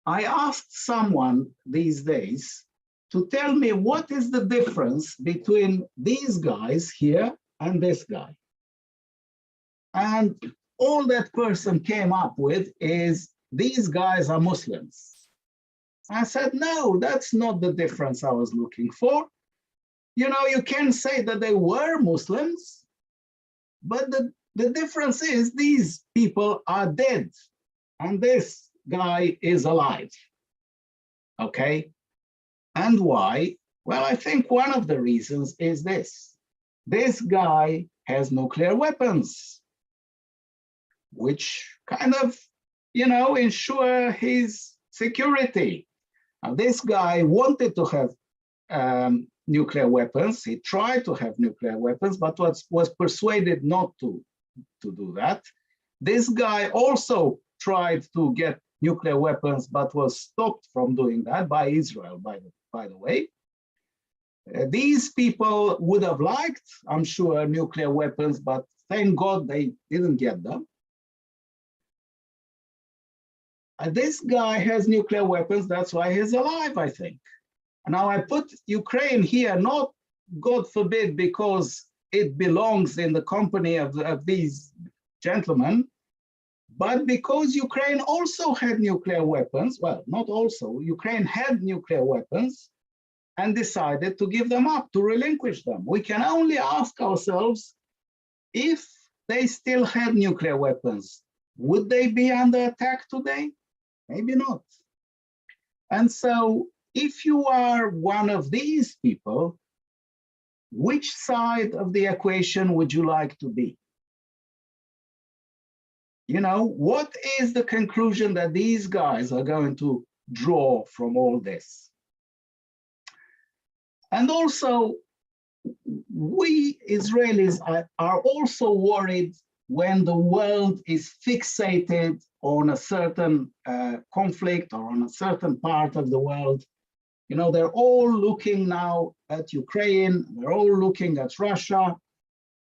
I asked someone these days to tell me what is the difference between these guys here and this guy. And all that person came up with is these guys are Muslims. I said, no, that's not the difference I was looking for. You know, you can say that they were Muslims, but the difference is these people are dead and this guy is alive. Okay. And why? Well, I think one of the reasons is this. This guy has nuclear weapons, which kind of, you know, ensure his security. Now, this guy wanted to have nuclear weapons. He tried to have nuclear weapons, but was persuaded not to do that. This guy also tried to get nuclear weapons, but was stopped from doing that by Israel, by the way. These people would have liked, I'm sure, nuclear weapons, but thank God they didn't get them. This guy has nuclear weapons, that's why he's alive, I think. Now I put Ukraine here, not, God forbid, because it belongs in the company of these gentlemen, but because Ukraine also had nuclear weapons. Well, not also, Ukraine had nuclear weapons and decided to give them up, to relinquish them. We can only ask ourselves, if they still had nuclear weapons, would they be under attack today? Maybe not. And so if you are one of these people, which side of the equation would you like to be? You know, what is the conclusion that these guys are going to draw from all this? And also, we Israelis are also worried when the world is fixated on a certain conflict or on a certain part of the world. You know, they're all looking now at Ukraine, they're all looking at Russia.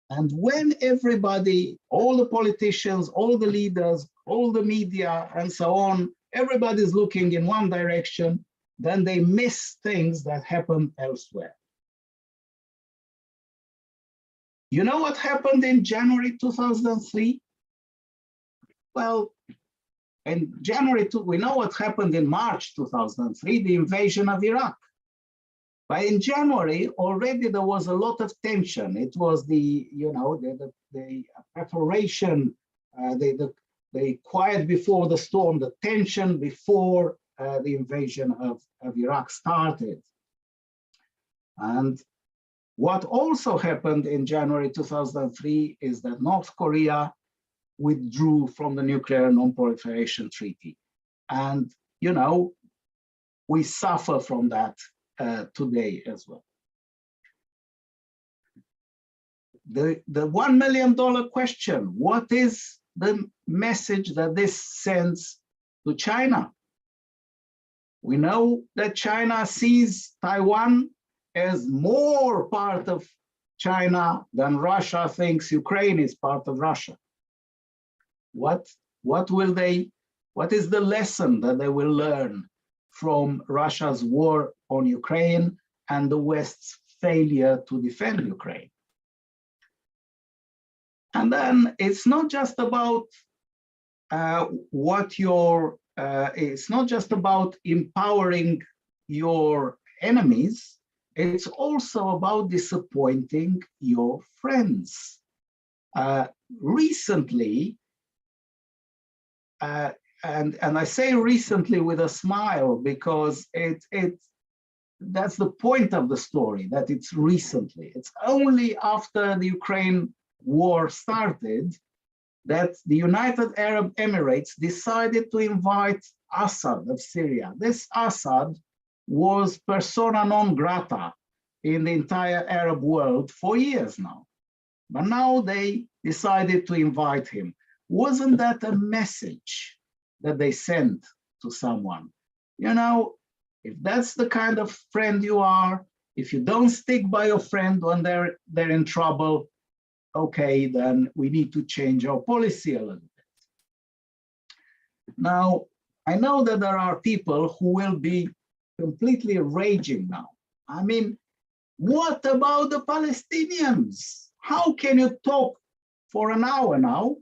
And when everybody, all the politicians, all the leaders, all the media, and so on, everybody's looking in one direction, then they miss things that happen elsewhere. You know what happened in January 2003? Well, in January, we know what happened in March 2003, the invasion of Iraq. But in January, already there was a lot of tension. It was the, you know, the preparation, the quiet before the storm, the tension before the invasion of Iraq started. And what also happened in January 2003 is that North Korea withdrew from the Nuclear Non-Proliferation Treaty. And, you know, we suffer from that today as well. The $1 million question, what is the message that this sends to China? We know that China sees Taiwan as more part of China than Russia thinks Ukraine is part of Russia. What is the lesson that they will learn from Russia's war on Ukraine and the West's failure to defend Ukraine? And then it's not just about it's not just about empowering your enemies, it's also about disappointing your friends. Recently, and I say recently with a smile because that's the point of the story, that it's recently. It's only after the Ukraine war started that the United Arab Emirates decided to invite Assad of Syria. This Assad was persona non grata in the entire Arab world for years now. But now they decided to invite him. Wasn't that a message that they sent to someone? You know, if that's the kind of friend you are, if you don't stick by your friend when they're in trouble, okay, then we need to change our policy a little bit. Now, I know that there are people who will be completely raging now. I mean, what about the Palestinians? How can you talk for an hour now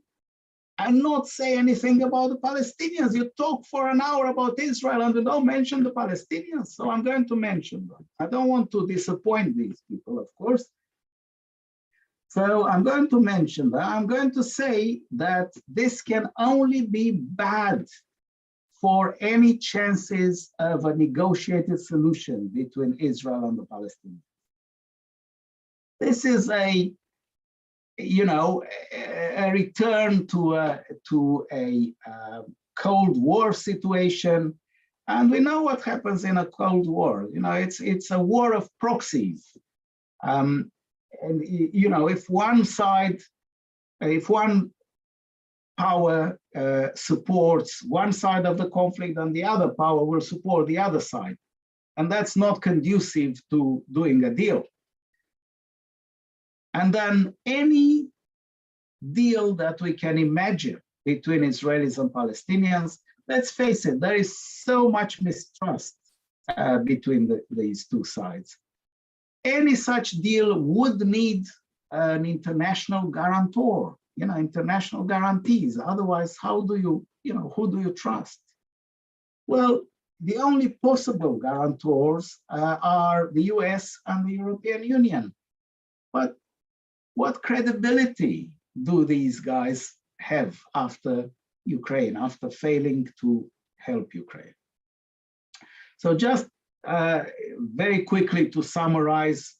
and not say anything about the Palestinians. You talk for an hour about Israel and you don't mention the Palestinians. So I'm going to mention them. I don't want to disappoint these people, of course. So I'm going to mention that. I'm going to say that this can only be bad for any chances of a negotiated solution between Israel and the Palestinians. This is a return to a Cold War situation, and we know what happens in a Cold War. It's a war of proxies, and if one power supports one side of the conflict, then the other power will support the other side, and that's not conducive to doing a deal. And then any deal that we can imagine between Israelis and Palestinians, let's face it, there is so much mistrust between these two sides. Any such deal would need an international guarantor, international guarantees. Otherwise, who do you trust? Well, the only possible guarantors are the US and the European Union. But what credibility do these guys have after Ukraine, after failing to help Ukraine? So just very quickly to summarize,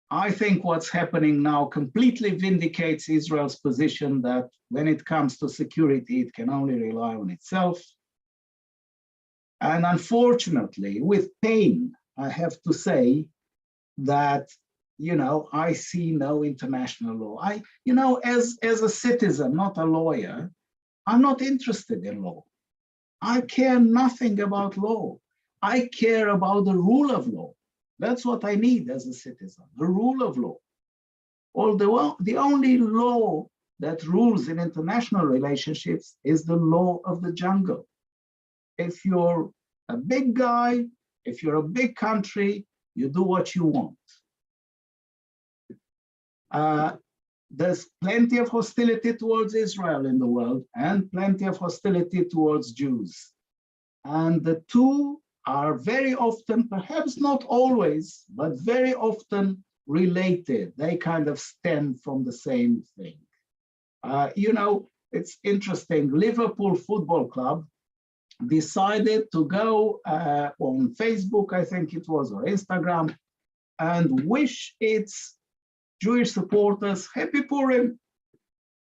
I think what's happening now completely vindicates Israel's position that when it comes to security, it can only rely on itself. And unfortunately, with pain, I have to say that I see no international law. As a citizen, not a lawyer, I'm not interested in law. I care nothing about law. I care about the rule of law. That's what I need as a citizen, the rule of law. Although the only law that rules in international relationships is the law of the jungle. If you're a big guy, if you're a big country, you do what you want. There's plenty of hostility towards Israel in the world and plenty of hostility towards Jews. And the two are very often, perhaps not always, but very often related. They kind of stem from the same thing. It's interesting. Liverpool Football Club decided to go on Facebook, I think it was, or Instagram, and wish its Jewish supporters happy Purim.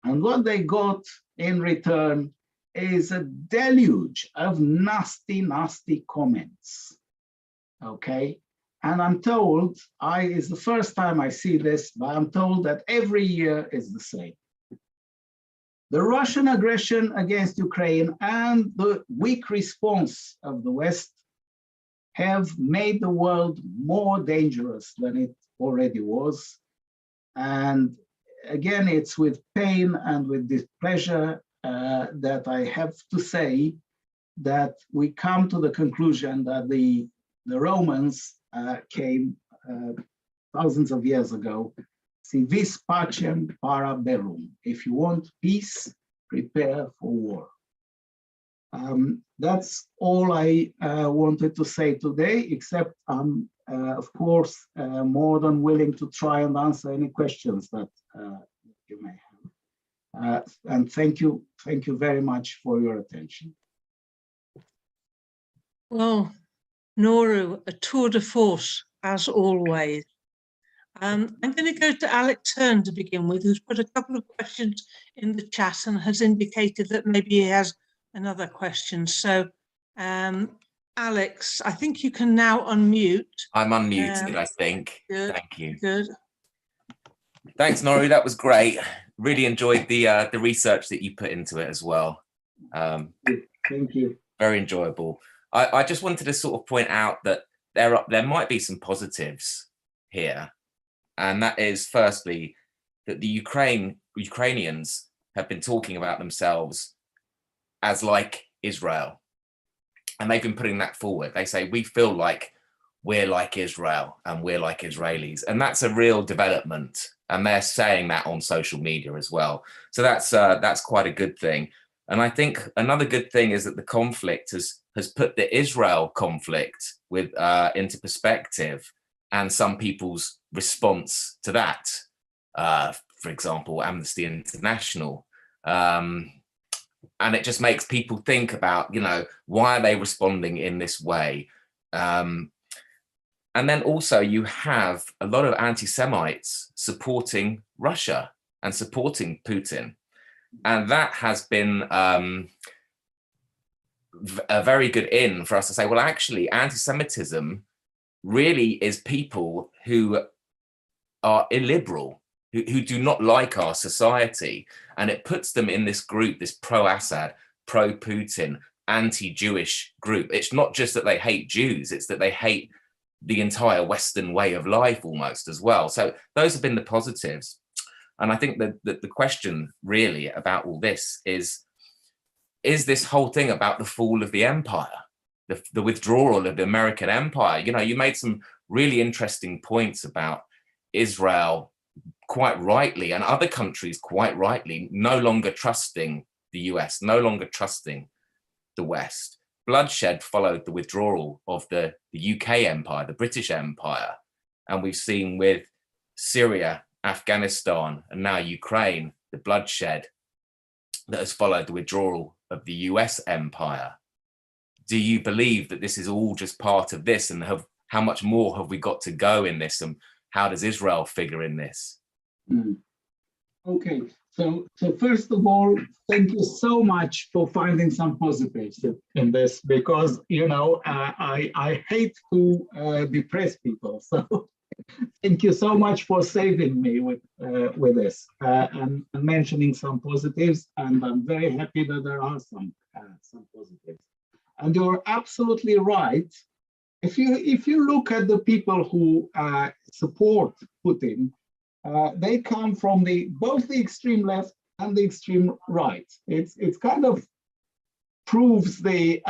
And what they got in return is a deluge of nasty, nasty comments. Okay. And I'm told, it's the first time I see this, but I'm told that every year is the same. The Russian aggression against Ukraine and the weak response of the West have made the world more dangerous than it already was. And again, it's with pain and with displeasure that I have to say that we come to the conclusion that the Romans came thousands of years ago. Si vis pacem para bellum. If you want peace, prepare for war. That's all I wanted to say today, except I'm, of course, more than willing to try and answer any questions that you may have. And thank you very much for your attention. Well, Noru, a tour de force, as always. I'm going to go to Alex Hearn to begin with, who's put a couple of questions in the chat and has indicated that maybe he has another question. So, Alex, I think you can now unmute. I'm unmuted, I think. Good, thank you. Good. Thanks, Noru. That was great. Really enjoyed the research that you put into it as well. Thank you. Very enjoyable. I just wanted to sort of point out that there might be some positives here. And that is, firstly, that the Ukrainians have been talking about themselves as like Israel. And they've been putting that forward. They say, we feel like we're like Israel and we're like Israelis. And that's a real development. And they're saying that on social media as well. So that's quite a good thing. And I think another good thing is that the conflict has put the Israel conflict into perspective, and some people's response to that. For example, Amnesty International. And it just makes people think about, you know, why are they responding in this way? And then also you have a lot of anti-Semites supporting Russia and supporting Putin. And that has been a very good in for us to say, well, actually, anti-Semitism really is people who are illiberal, who do not like our society. And it puts them in this group, this pro-Assad, pro-Putin, anti-Jewish group. It's not just that they hate Jews, it's that they hate the entire Western way of life almost as well. So those have been the positives. And I think that the question really about all this is this whole thing about the fall of the empire, the withdrawal of the American empire? You know, you made some really interesting points about Israel quite rightly, and other countries quite rightly, no longer trusting the US, no longer trusting the West. Bloodshed followed the withdrawal of the UK empire, the British empire. And we've seen with Syria, Afghanistan, and now Ukraine, the bloodshed that has followed the withdrawal of the US empire. Do you believe that this is all just part of this, and how much more have we got to go in this, and how does Israel figure in this? Okay, so first of all, thank you so much for finding some positives in this, because, you know, I hate to depress people. So thank you so much for saving me with this and mentioning some positives. And I'm very happy that there are some positives. And you're absolutely right. If you look at the people who support Putin, they come from both the extreme left and the extreme right. It's kind of proves the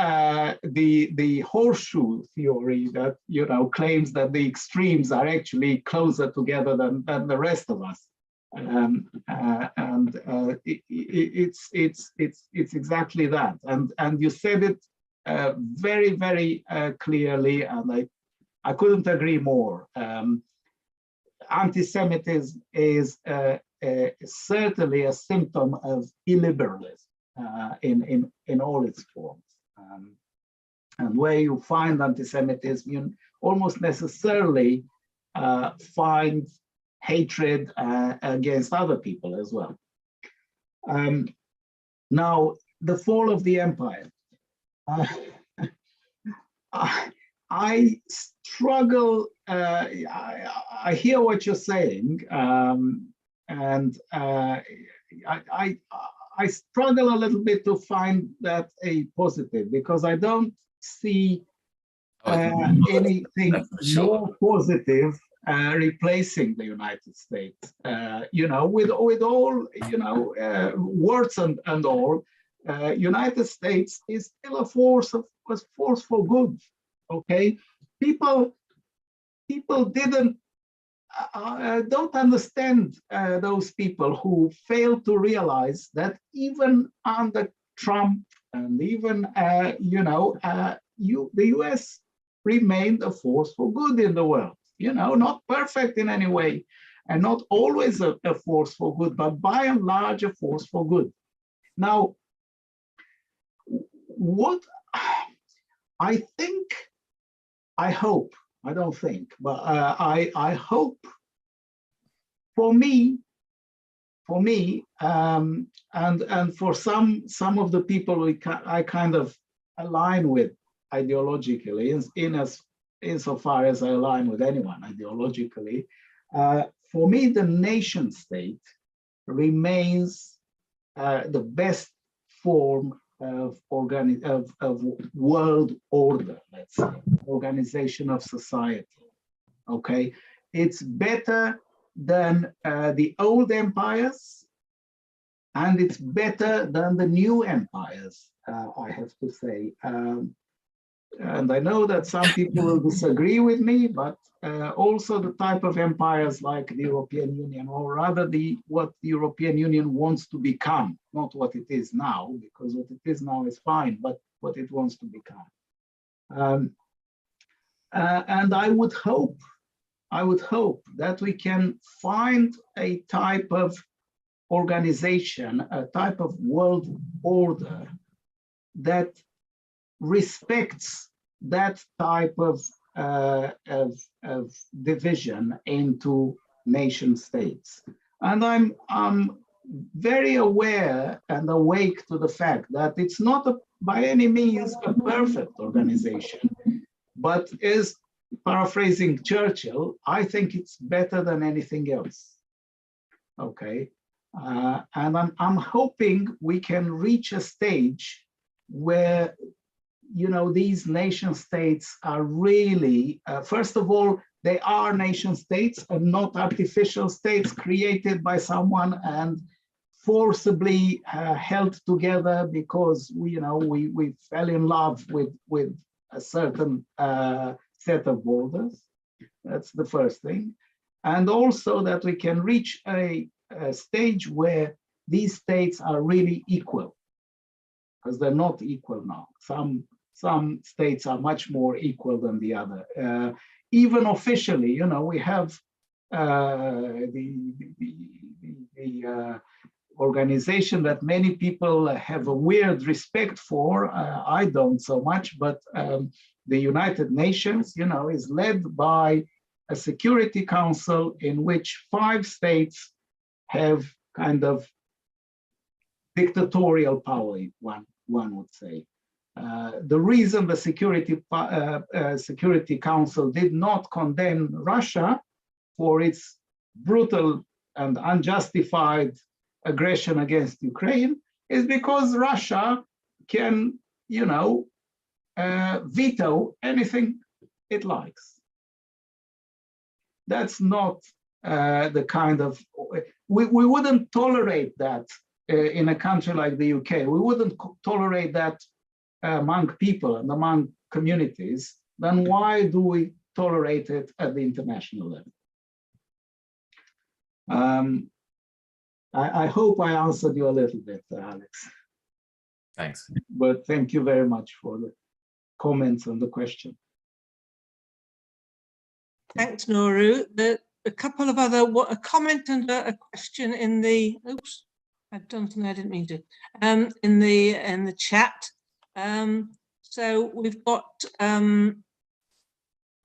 horseshoe theory that, you know, claims that the extremes are actually closer together than the rest of us. It's exactly that. And you said it very, very clearly, and I couldn't agree more. Anti-Semitism is certainly a symptom of illiberalism in all its forms. And where you find anti-Semitism, you almost necessarily find hatred against other people as well. Now, the fall of the empire. I struggle. I hear what you're saying, and I struggle a little bit to find that a positive, because I don't see anything more positive replacing the United States. You know, with all, you know, words and all, United States is still a force for good. Okay, people don't understand those people who fail to realize that even under Trump and even you know, the US remained a force for good in the world. You know, not perfect in any way, and not always a force for good, but by and large a force for good. Now, what I think, I hope, I don't think, but I hope for me, and for some of the people I kind of align with ideologically, insofar as I align with anyone ideologically, for me the nation state remains the best form of world order, let's say, organization of society. Okay, it's better than the old empires, and it's better than the new empires, I have to say. and I know that some people will disagree with me, but also the type of empires like the European Union, or rather what the European Union wants to become, not what it is now, because what it is now is fine, but what it wants to become. And I would hope that we can find a type of organization, a type of world order that respects that type of division into nation states. And I'm very aware and awake to the fact that it's not by any means a perfect organization, but as paraphrasing Churchill, I think it's better than anything else. Okay, and I'm hoping we can reach a stage where, you know, these nation states are really, first of all, they are nation states and not artificial states created by someone and forcibly held together because we fell in love with a certain set of borders. That's the first thing. And also that we can reach a stage where these states are really equal, because they're not equal now. Some states are much more equal than the other. Even officially, you know, we have the organization that many people have a weird respect for. I don't so much, but the United Nations, you know, is led by a Security Council in which 5 states have kind of dictatorial power, one would say. The reason the Security Council did not condemn Russia for its brutal and unjustified aggression against Ukraine is because Russia can, you know, veto anything it likes. That's not the kind of, we wouldn't tolerate that in a country like the UK. We wouldn't tolerate that among people and among communities. Then why do we tolerate it at the international level? I hope I answered you a little bit, Alex. Thanks. But thank you very much for the comments and the question. Thanks, Noru. A couple of other, a comment and a question in the, oops, I've done something I didn't mean to, in the chat. So we've got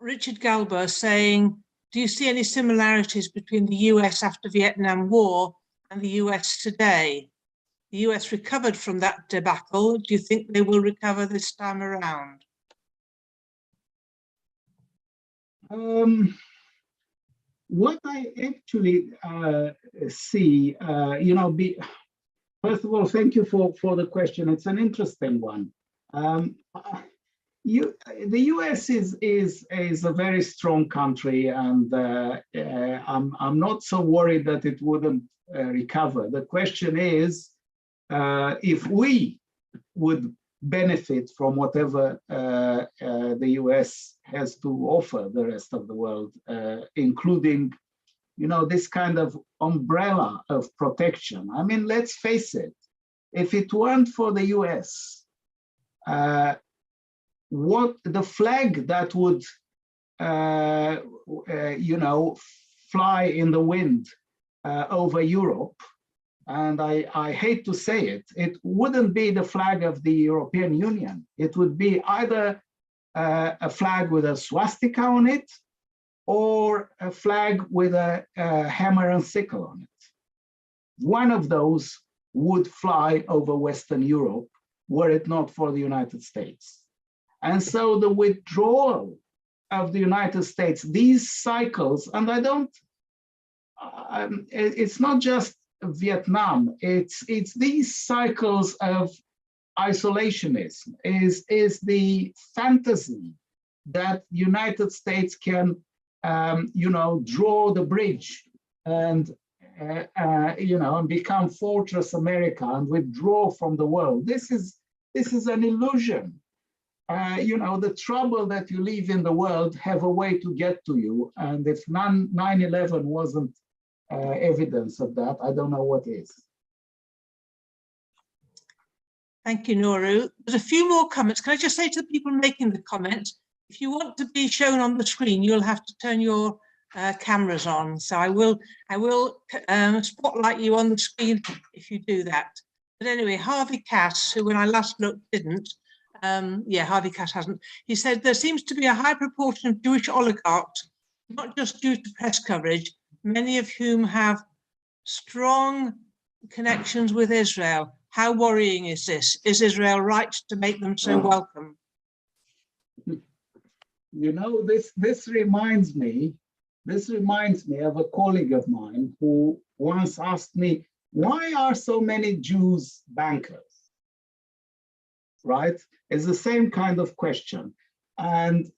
Richard Galber saying, do you see any similarities between the US after Vietnam War and the US today? The US recovered from that debacle. Do you think they will recover this time around? What I actually see, you know, first of all, thank you for the question. It's an interesting one. The US is a very strong country, and I'm not so worried that it wouldn't recover. The question is if we would benefit from whatever the US has to offer the rest of the world, including, you know, this kind of umbrella of protection. I mean, let's face it, if it weren't for the US, what the flag that would, you know, fly in the wind over Europe, and I hate to say it, it wouldn't be the flag of the European Union. It would be either a flag with a swastika on it or a flag with a hammer and sickle on it. One of those would fly over Western Europe were it not for the United States. And so the withdrawal of the United States, these cycles, and I don't, it's not just Vietnam, it's these cycles of isolationism, is the fantasy that United States can, you know, draw the bridge and, you know, and become Fortress America and withdraw from the world. This is an illusion. you know, the trouble that you live in the world have a way to get to you. And if 9/11 wasn't evidence of that, I don't know what is. Thank you, Noru. There's a few more comments. Can I just say to the people making the comments, if you want to be shown on the screen, you'll have to turn your cameras on. So I will spotlight you on the screen if you do that. But anyway, Harvey Cass, who when I last looked didn't, yeah, Harvey Cass hasn't. He said there seems to be a high proportion of Jewish oligarchs, not just due to press coverage, many of whom have strong connections with Israel. How worrying is this? Is Israel right to make them so welcome? You know, this reminds me of a colleague of mine who once asked me, why are so many Jews bankers? Right? It's the same kind of question. And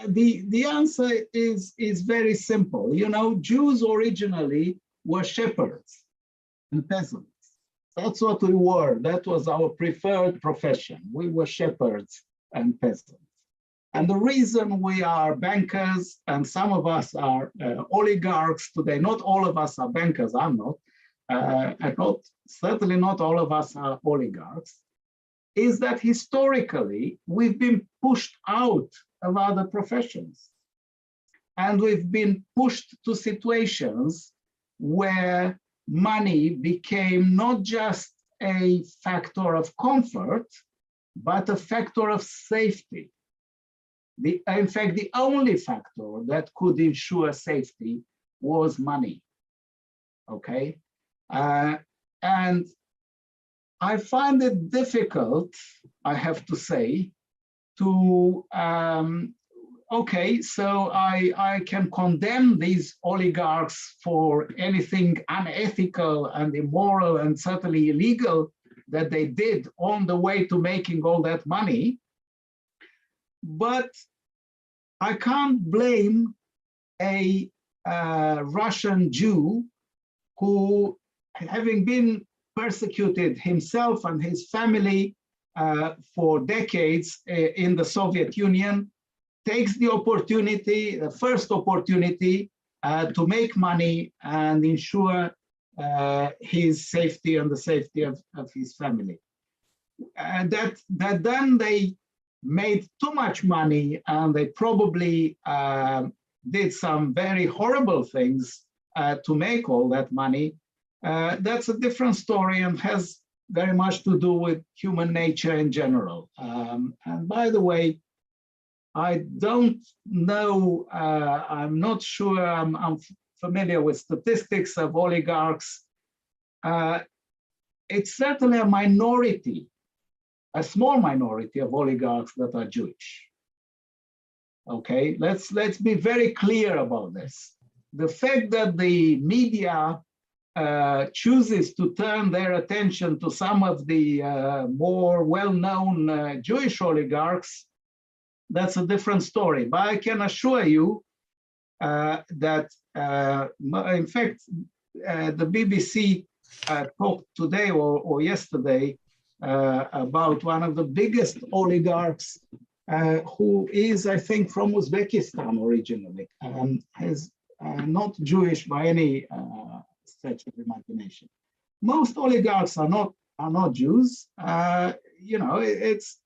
the answer is very simple. You know, Jews originally were shepherds and peasants. That's what we were. That was our preferred profession. We were shepherds and peasants. And the reason we are bankers, and some of us are oligarchs today, not all of us are bankers, I'm not, and certainly not all of us are oligarchs, is that historically we've been pushed out of other professions. And we've been pushed to situations where money became not just a factor of comfort, but a factor of safety. In fact, the only factor that could ensure safety was money, okay? And I find it difficult, I have to say, to, okay, so I can condemn these oligarchs for anything unethical and immoral and certainly illegal that they did on the way to making all that money. But I can't blame a Russian Jew who, having been persecuted himself and his family for decades in the Soviet Union, takes the opportunity, the first opportunity, to make money and ensure his safety and the safety of his family. And that then they made too much money and they probably did some very horrible things to make all that money. That's a different story and has very much to do with human nature in general. And by the way, I don't know, I'm not sure, I'm familiar with statistics of oligarchs. It's certainly a minority, a small minority of oligarchs that are Jewish. Okay, let's be very clear about this. The fact that the media chooses to turn their attention to some of the more well-known Jewish oligarchs, that's a different story. But I can assure you that, in fact, the BBC talked today or yesterday about one of the biggest oligarchs who is, I think, from Uzbekistan originally, is not Jewish by any stretch of imagination. Most oligarchs are not Jews. You know, it's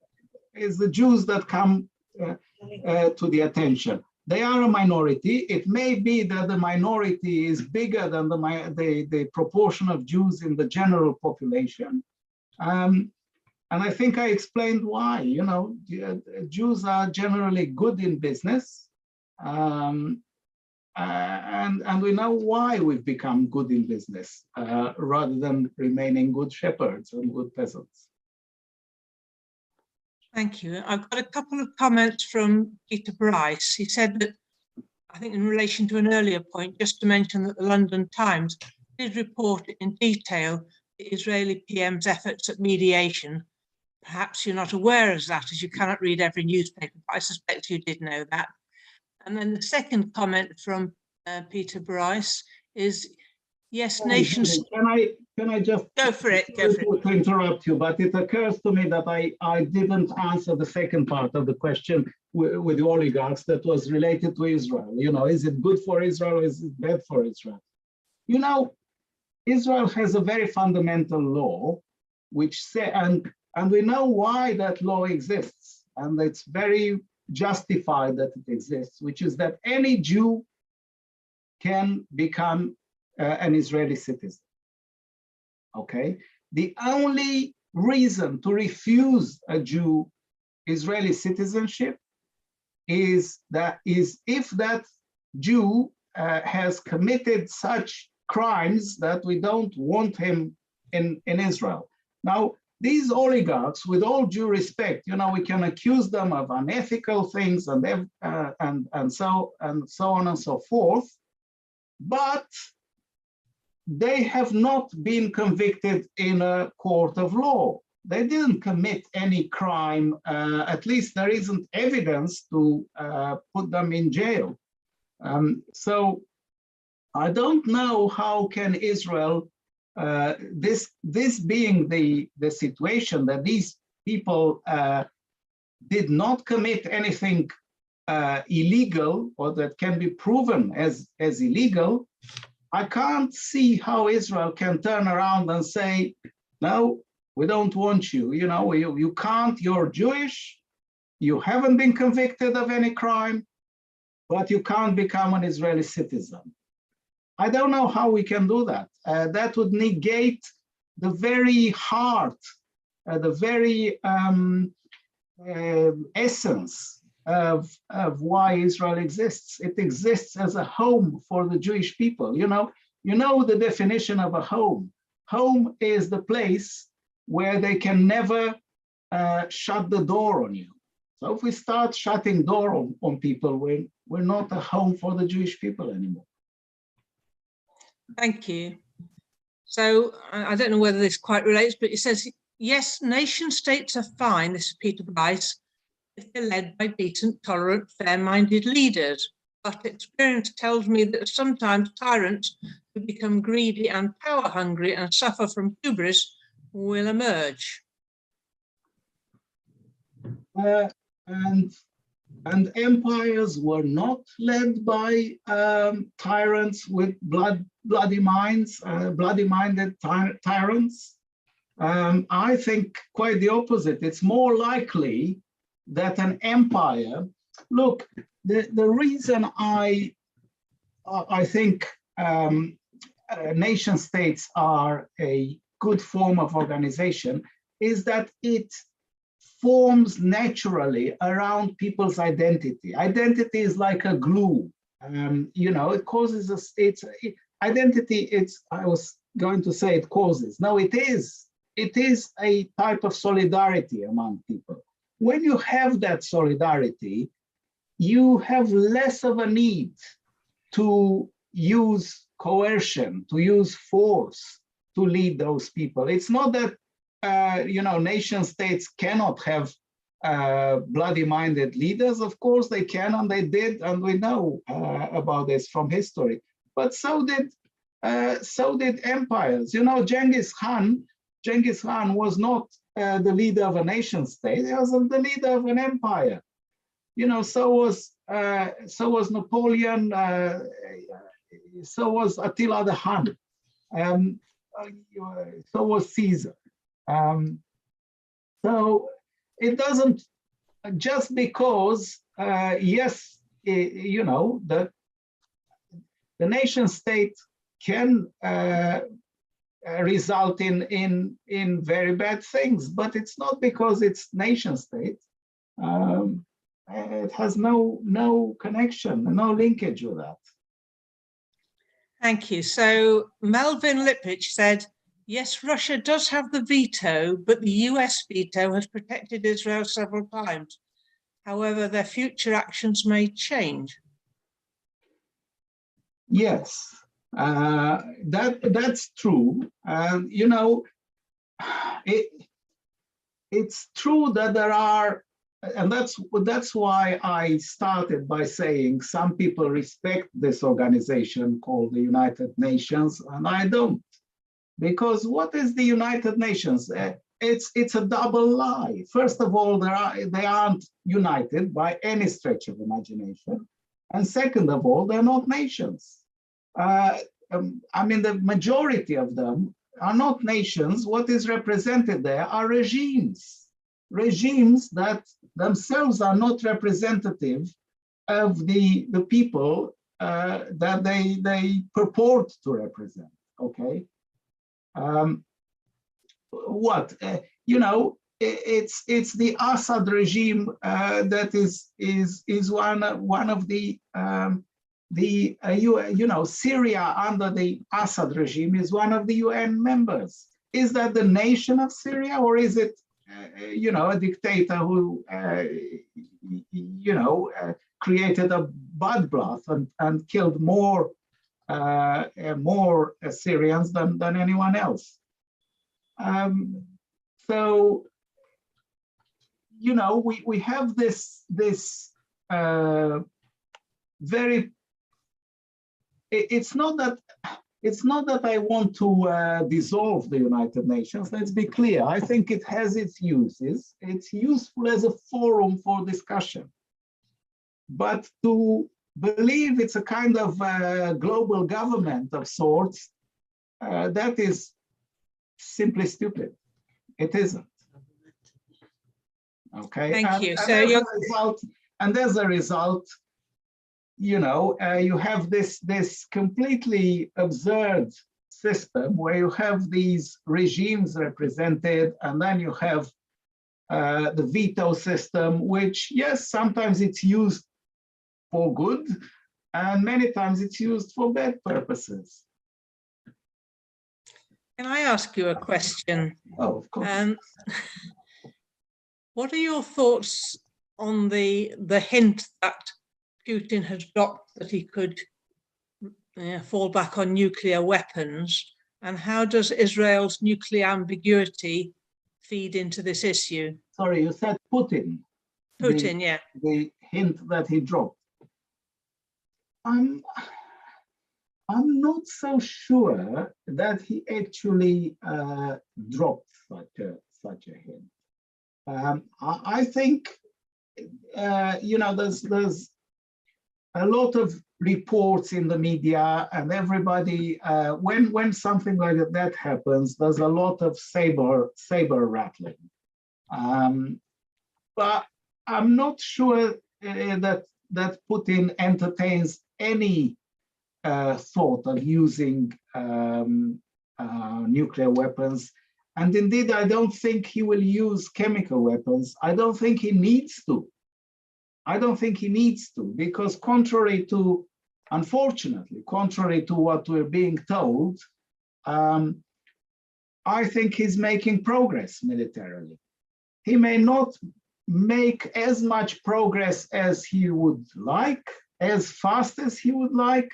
the Jews that come to the attention. They are a minority. It may be that the minority is bigger than the proportion of Jews in the general population. And I think I explained why. You know, Jews are generally good in business. And we know why we've become good in business rather than remaining good shepherds and good peasants. Thank you. I've got a couple of comments from Peter Bryce. He said that, I think in relation to an earlier point, just to mention that the London Times did report in detail the Israeli PM's efforts at mediation. Perhaps you're not aware of that, as you cannot read every newspaper, but I suspect you did know that. And then the second comment from Peter Bryce is, Yes, nations. Can I just Go for it. Go for it. to interrupt you, but it occurs to me that I didn't answer the second part of the question with the oligarchs that was related to Israel. You know, is it good for Israel or is it bad for Israel? You know, Israel has a very fundamental law, which say, and we know why that law exists, and it's very justified that it exists, which is that any Jew can become an Israeli citizen. Okay, the only reason to refuse a Jew Israeli citizenship is if that Jew has committed such crimes that we don't want him in Israel. Now, these oligarchs, with all due respect, you know, we can accuse them of unethical things and so on and so forth, but they have not been convicted in a court of law. They didn't commit any crime. At least there isn't evidence to put them in jail. So I don't know how can Israel, this being the situation that these people did not commit anything illegal or that can be proven as illegal, I can't see how Israel can turn around and say, no, we don't want you. You know, you can't, you're Jewish, you haven't been convicted of any crime, but you can't become an Israeli citizen. I don't know how we can do that. That would negate the very heart, the very essence of why Israel exists. It exists as a home for the Jewish people. You know the definition of a home. Home is the place where they can never shut the door on you. So if we start shutting door on people, we're not a home for the Jewish people anymore. Thank you. So I don't know whether this quite relates, but it says, yes, nation states are fine, this is Peter Bryce, if they're led by decent, tolerant, fair-minded leaders. But experience tells me that sometimes tyrants who become greedy and power-hungry and suffer from hubris will emerge. And empires were not led by tyrants with bloody-minded tyrants. I think quite the opposite. It's more likely that an empire, look, the reason I think nation states are a good form of organization is that it forms naturally around people's identity. Identity is like a glue. You know, it causes us, identity, I was going to say it causes. No, it is a type of solidarity among people. When you have that solidarity, you have less of a need to use coercion, to use force to lead those people. It's not that you know, nation states cannot have bloody-minded leaders. Of course they can, and they did, and we know about this from history. But so did empires. You know, Genghis Khan was not the leader of a nation state. He was the leader of an empire. You know, so was Napoleon. So was Attila the Hun. So was Caesar. So it doesn't, just because, yes, you know, the nation state can result in very bad things, but it's not because it's nation state. It has no connection, no linkage with that. Thank you. So Melvin Lipich said, yes, Russia does have the veto, but the US veto has protected Israel several times. However, their future actions may change. Yes, that's true. You know, it's true that there are and that's why I started by saying some people respect this organization called the United Nations, and I don't. Because what is the United Nations? It's a double lie. First of all, they aren't united by any stretch of imagination. And second of all, they're not nations. I mean, the majority of them are not nations. What is represented there are regimes. Regimes that themselves are not representative of the people that they purport to represent, okay? You know, it's the Assad regime that is one of the you know, Syria under the Assad regime is one of the UN members. Is that the nation of Syria, or is it you know, a dictator who you know, created a bloodbath and killed more Syrians than anyone else? So, you know, we have this very. It's not that I want to dissolve the United Nations. Let's be clear. I think it has its uses. It's useful as a forum for discussion, but to believe it's a kind of global government of sorts, that is simply stupid. It isn't. Okay. Thank you. So as a result, you know, you have this completely absurd system where you have these regimes represented, and then you have the veto system, which, yes, sometimes it's used for good, and many times it's used for bad purposes. can I ask you a question? Oh, of course. What are your thoughts on the hint that Putin has dropped that he could fall back on nuclear weapons? And how does Israel's nuclear ambiguity feed into this issue? Sorry, you said Putin. Putin, yeah. The hint that he dropped. I'm not so sure that he actually dropped such a hint. I think you know, there's a lot of reports in the media, and everybody when something like that happens, there's a lot of saber rattling. But I'm not sure that Putin entertains any thought of using nuclear weapons. And indeed, I don't think he will use chemical weapons. I don't think he needs to. I don't think he needs to, because unfortunately, contrary to what we're being told, I think he's making progress militarily. He may not make as much progress as he would like, as fast as he would like.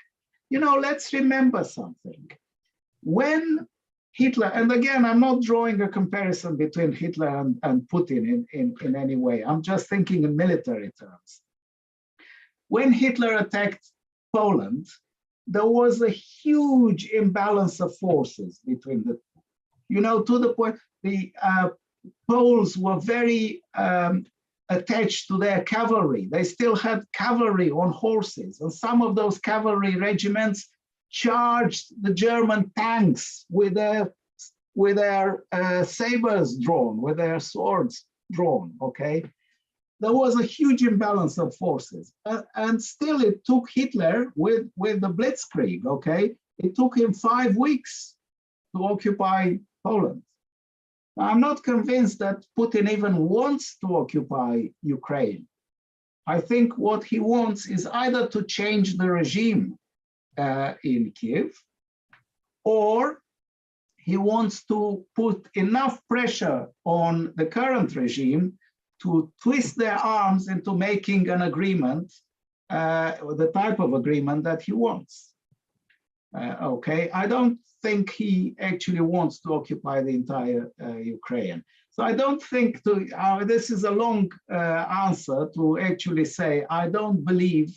You know, let's remember something. When Hitler, and again, I'm not drawing a comparison between Hitler and Putin in any way. I'm just thinking in military terms. When Hitler attacked Poland, there was a huge imbalance of forces between the two. You know, to the point, the Poles were very attached to their cavalry. They still had cavalry on horses, and some of those cavalry regiments charged the German tanks with their sabers drawn, with their swords drawn, okay? There was a huge imbalance of forces. And still it took Hitler with the Blitzkrieg, okay? It took him 5 weeks to occupy Poland. Now, I'm not convinced that Putin even wants to occupy Ukraine. I think what he wants is either to change the regime in Kiev, or he wants to put enough pressure on the current regime to twist their arms into making an agreement, the type of agreement that he wants. Okay, I don't think he actually wants to occupy the entire Ukraine. So I don't think this is a long answer to actually say, I don't believe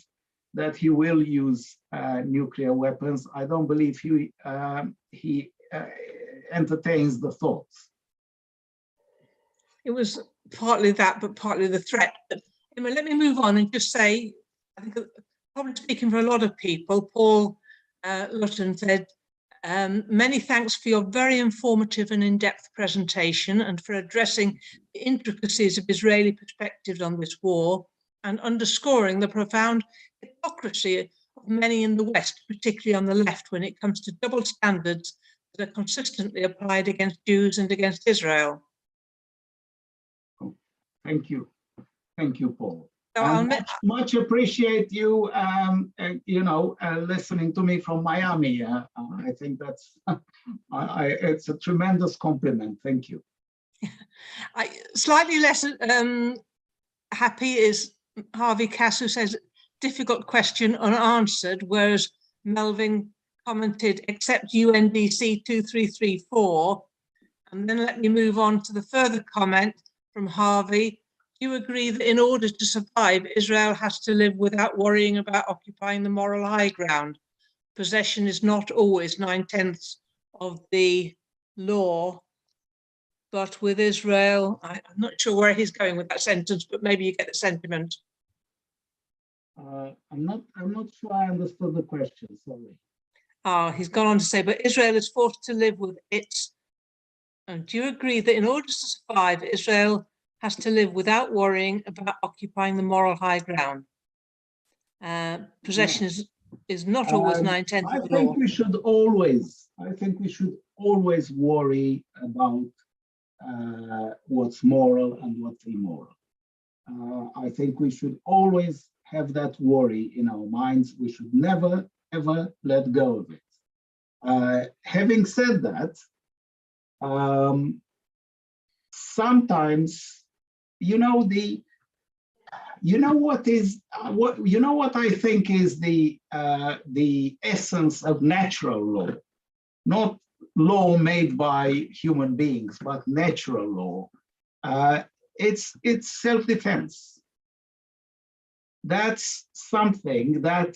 that he will use nuclear weapons. I don't believe he entertains the thoughts. It was partly that, but partly the threat. But anyway, let me move on and just say, I think probably speaking for a lot of people, Paul Lutton said, many thanks for your very informative and in-depth presentation and for addressing the intricacies of Israeli perspectives on this war and underscoring the profound hypocrisy of many in the West, particularly on the left, when it comes to double standards that are consistently applied against Jews and against Israel. Thank you. Thank you, Paul. So much appreciate you, listening to me from Miami. I think that's, it's a tremendous compliment. Thank you. Slightly less happy is Harvey Cass, who says, difficult question unanswered, whereas Melvin commented, except UNDC 2334. And then let me move on to the further comment from Harvey. Do you agree that in order to survive, Israel has to live without worrying about occupying the moral high ground? Possession is not always 9/10 of the law, but with Israel, I'm not sure where he's going with that sentence, but maybe you get the sentiment. I'm not sure I understood the question, sorry. He's gone on to say, but Israel is forced to live with its, and do you agree that in order to survive, Israel has to live without worrying about occupying the moral high ground? Possession is not always 9/10 of the law. I think we should always worry about what's moral and what's immoral. I think we should always have that worry in our minds. We should never, ever let go of it. Having said that, sometimes, what I think is the essence of natural law, not law made by human beings, but natural law. It's self-defense. That's something that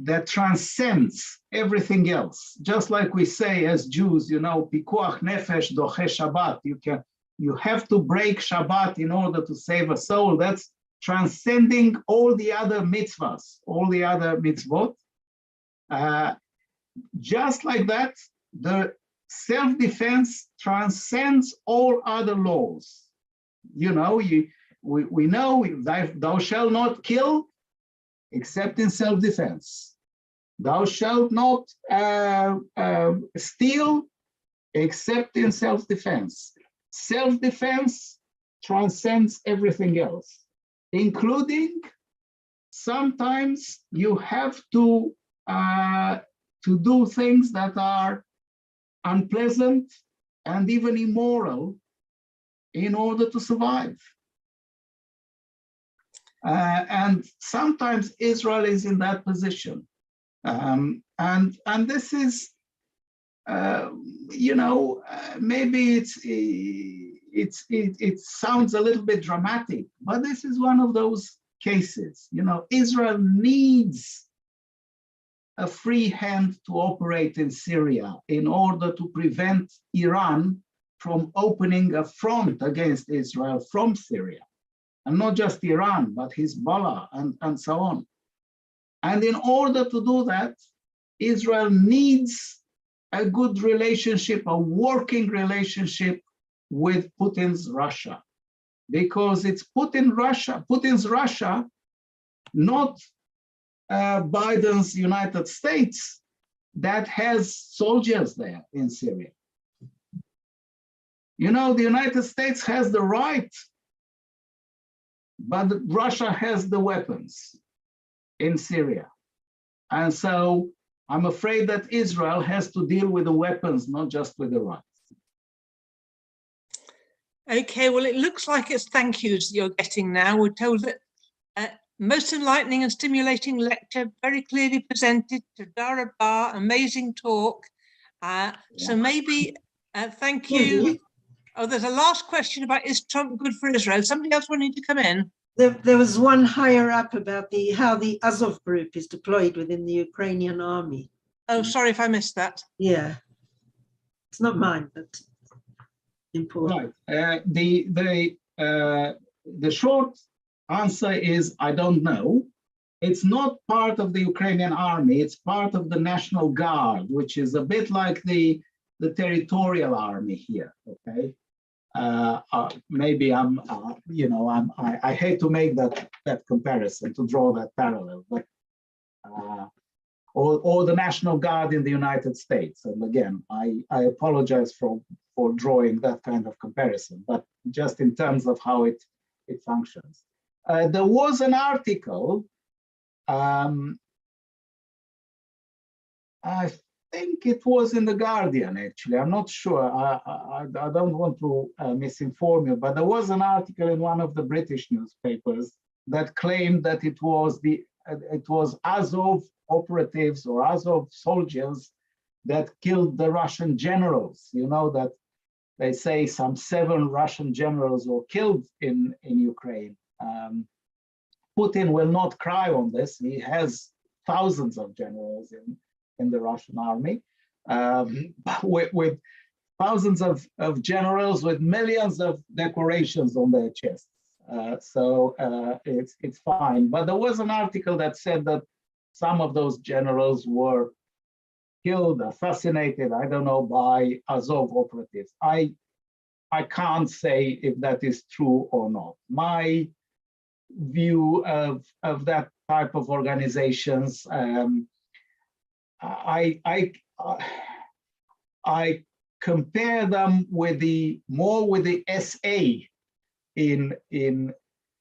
that transcends everything else. Just like we say as Jews, pikuach nefesh doche Shabbat. You have to break Shabbat in order to save a soul. That's transcending all the other mitzvahs, all the other mitzvot. Just like that, the self-defense transcends all other laws. We know thou shalt not kill except in self-defense. Thou shalt not steal except in self-defense. Self-defense transcends everything else, including sometimes you have to do things that are unpleasant and even immoral in order to survive. And sometimes Israel is in that position. And this is, maybe it sounds a little bit dramatic, but this is one of those cases. Israel needs a free hand to operate in Syria in order to prevent Iran from opening a front against Israel from Syria. And not just Iran, but Hezbollah and so on. And in order to do that, Israel needs a good relationship, a working relationship with Putin's Russia, because it's Putin's Russia, not Biden's United States, that has soldiers there in Syria. The United States has the right, but Russia has the weapons in Syria. And so I'm afraid that Israel has to deal with the weapons, not just with the rights. Okay, well, it looks like it's thank yous you're getting now. We're told that most enlightening and stimulating lecture, very clearly presented, Tadara Bar, amazing talk. So maybe, thank you. Oh, there's a last question about, is Trump good for Israel? Somebody else wanting to come in? There was one higher up about how the Azov group is deployed within the Ukrainian army. Oh, sorry if I missed that. Yeah, it's not mine, but important. Right. The short answer is I don't know. It's not part of the Ukrainian army. It's part of the National Guard, which is a bit like the territorial army here. Okay. Maybe I hate to make that comparison, to draw that parallel, but or the National Guard in the United States. And again, I apologize for drawing that kind of comparison, but just in terms of how it functions. There was an article, I think it was in the Guardian, actually. I'm not sure. I don't want to misinform you, but there was an article in one of the British newspapers that claimed that it was Azov operatives or Azov soldiers that killed the Russian generals. You know that they say some 7 Russian generals were killed in Ukraine. Putin will not cry on this. He has thousands of generals in the Russian army, with thousands of generals with millions of decorations on their chests. So it's fine. But there was an article that said that some of those generals were killed, assassinated, I don't know, by Azov operatives. I can't say if that is true or not. My view of that type of organizations, I compare them with more with the SA in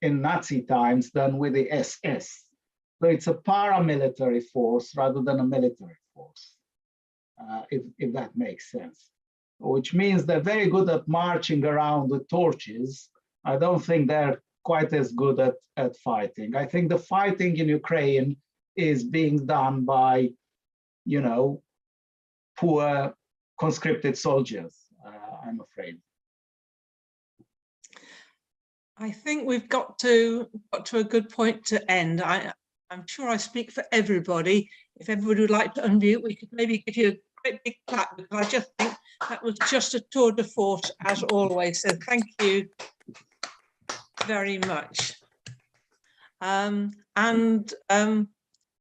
Nazi times than with the SS. So it's a paramilitary force rather than a military force, if that makes sense. Which means they're very good at marching around with torches. I don't think they're quite as good at fighting. I think the fighting in Ukraine is being done by, poor conscripted soldiers, I'm afraid. I think we've got to a good point to end. I'm sure I speak for everybody. If everybody would like to unmute, we could maybe give you a great big clap, because I just think that was just a tour de force as always. So thank you very much.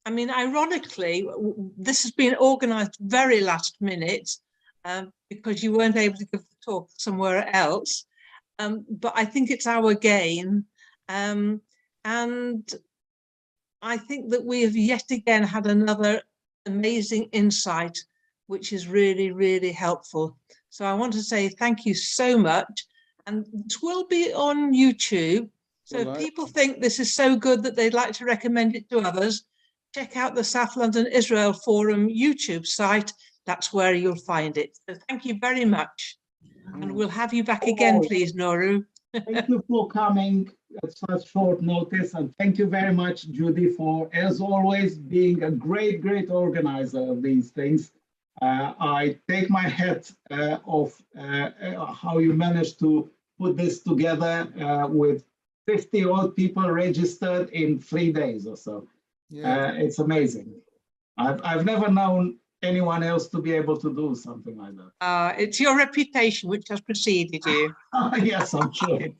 I mean, ironically, this has been organised very last minute because you weren't able to give the talk somewhere else. But I think it's our gain. And I think that we have yet again had another amazing insight, which is really, really helpful. So I want to say thank you so much. And this will be on YouTube. So if people think this is so good that they'd like to recommend it to others, check out the South London Israel Forum YouTube site. That's where you'll find it. So thank you very much. And we'll have you back again, please, Noru. Thank you for coming at such short notice. And thank you very much, Judy, for, as always, being a great, great organizer of these things. I take my hat off how you managed to put this together with 50-odd people registered in 3 days or so. Yeah. It's amazing. I've never known anyone else to be able to do something like that. It's your reputation which has preceded you. Yes, I'm sure it is.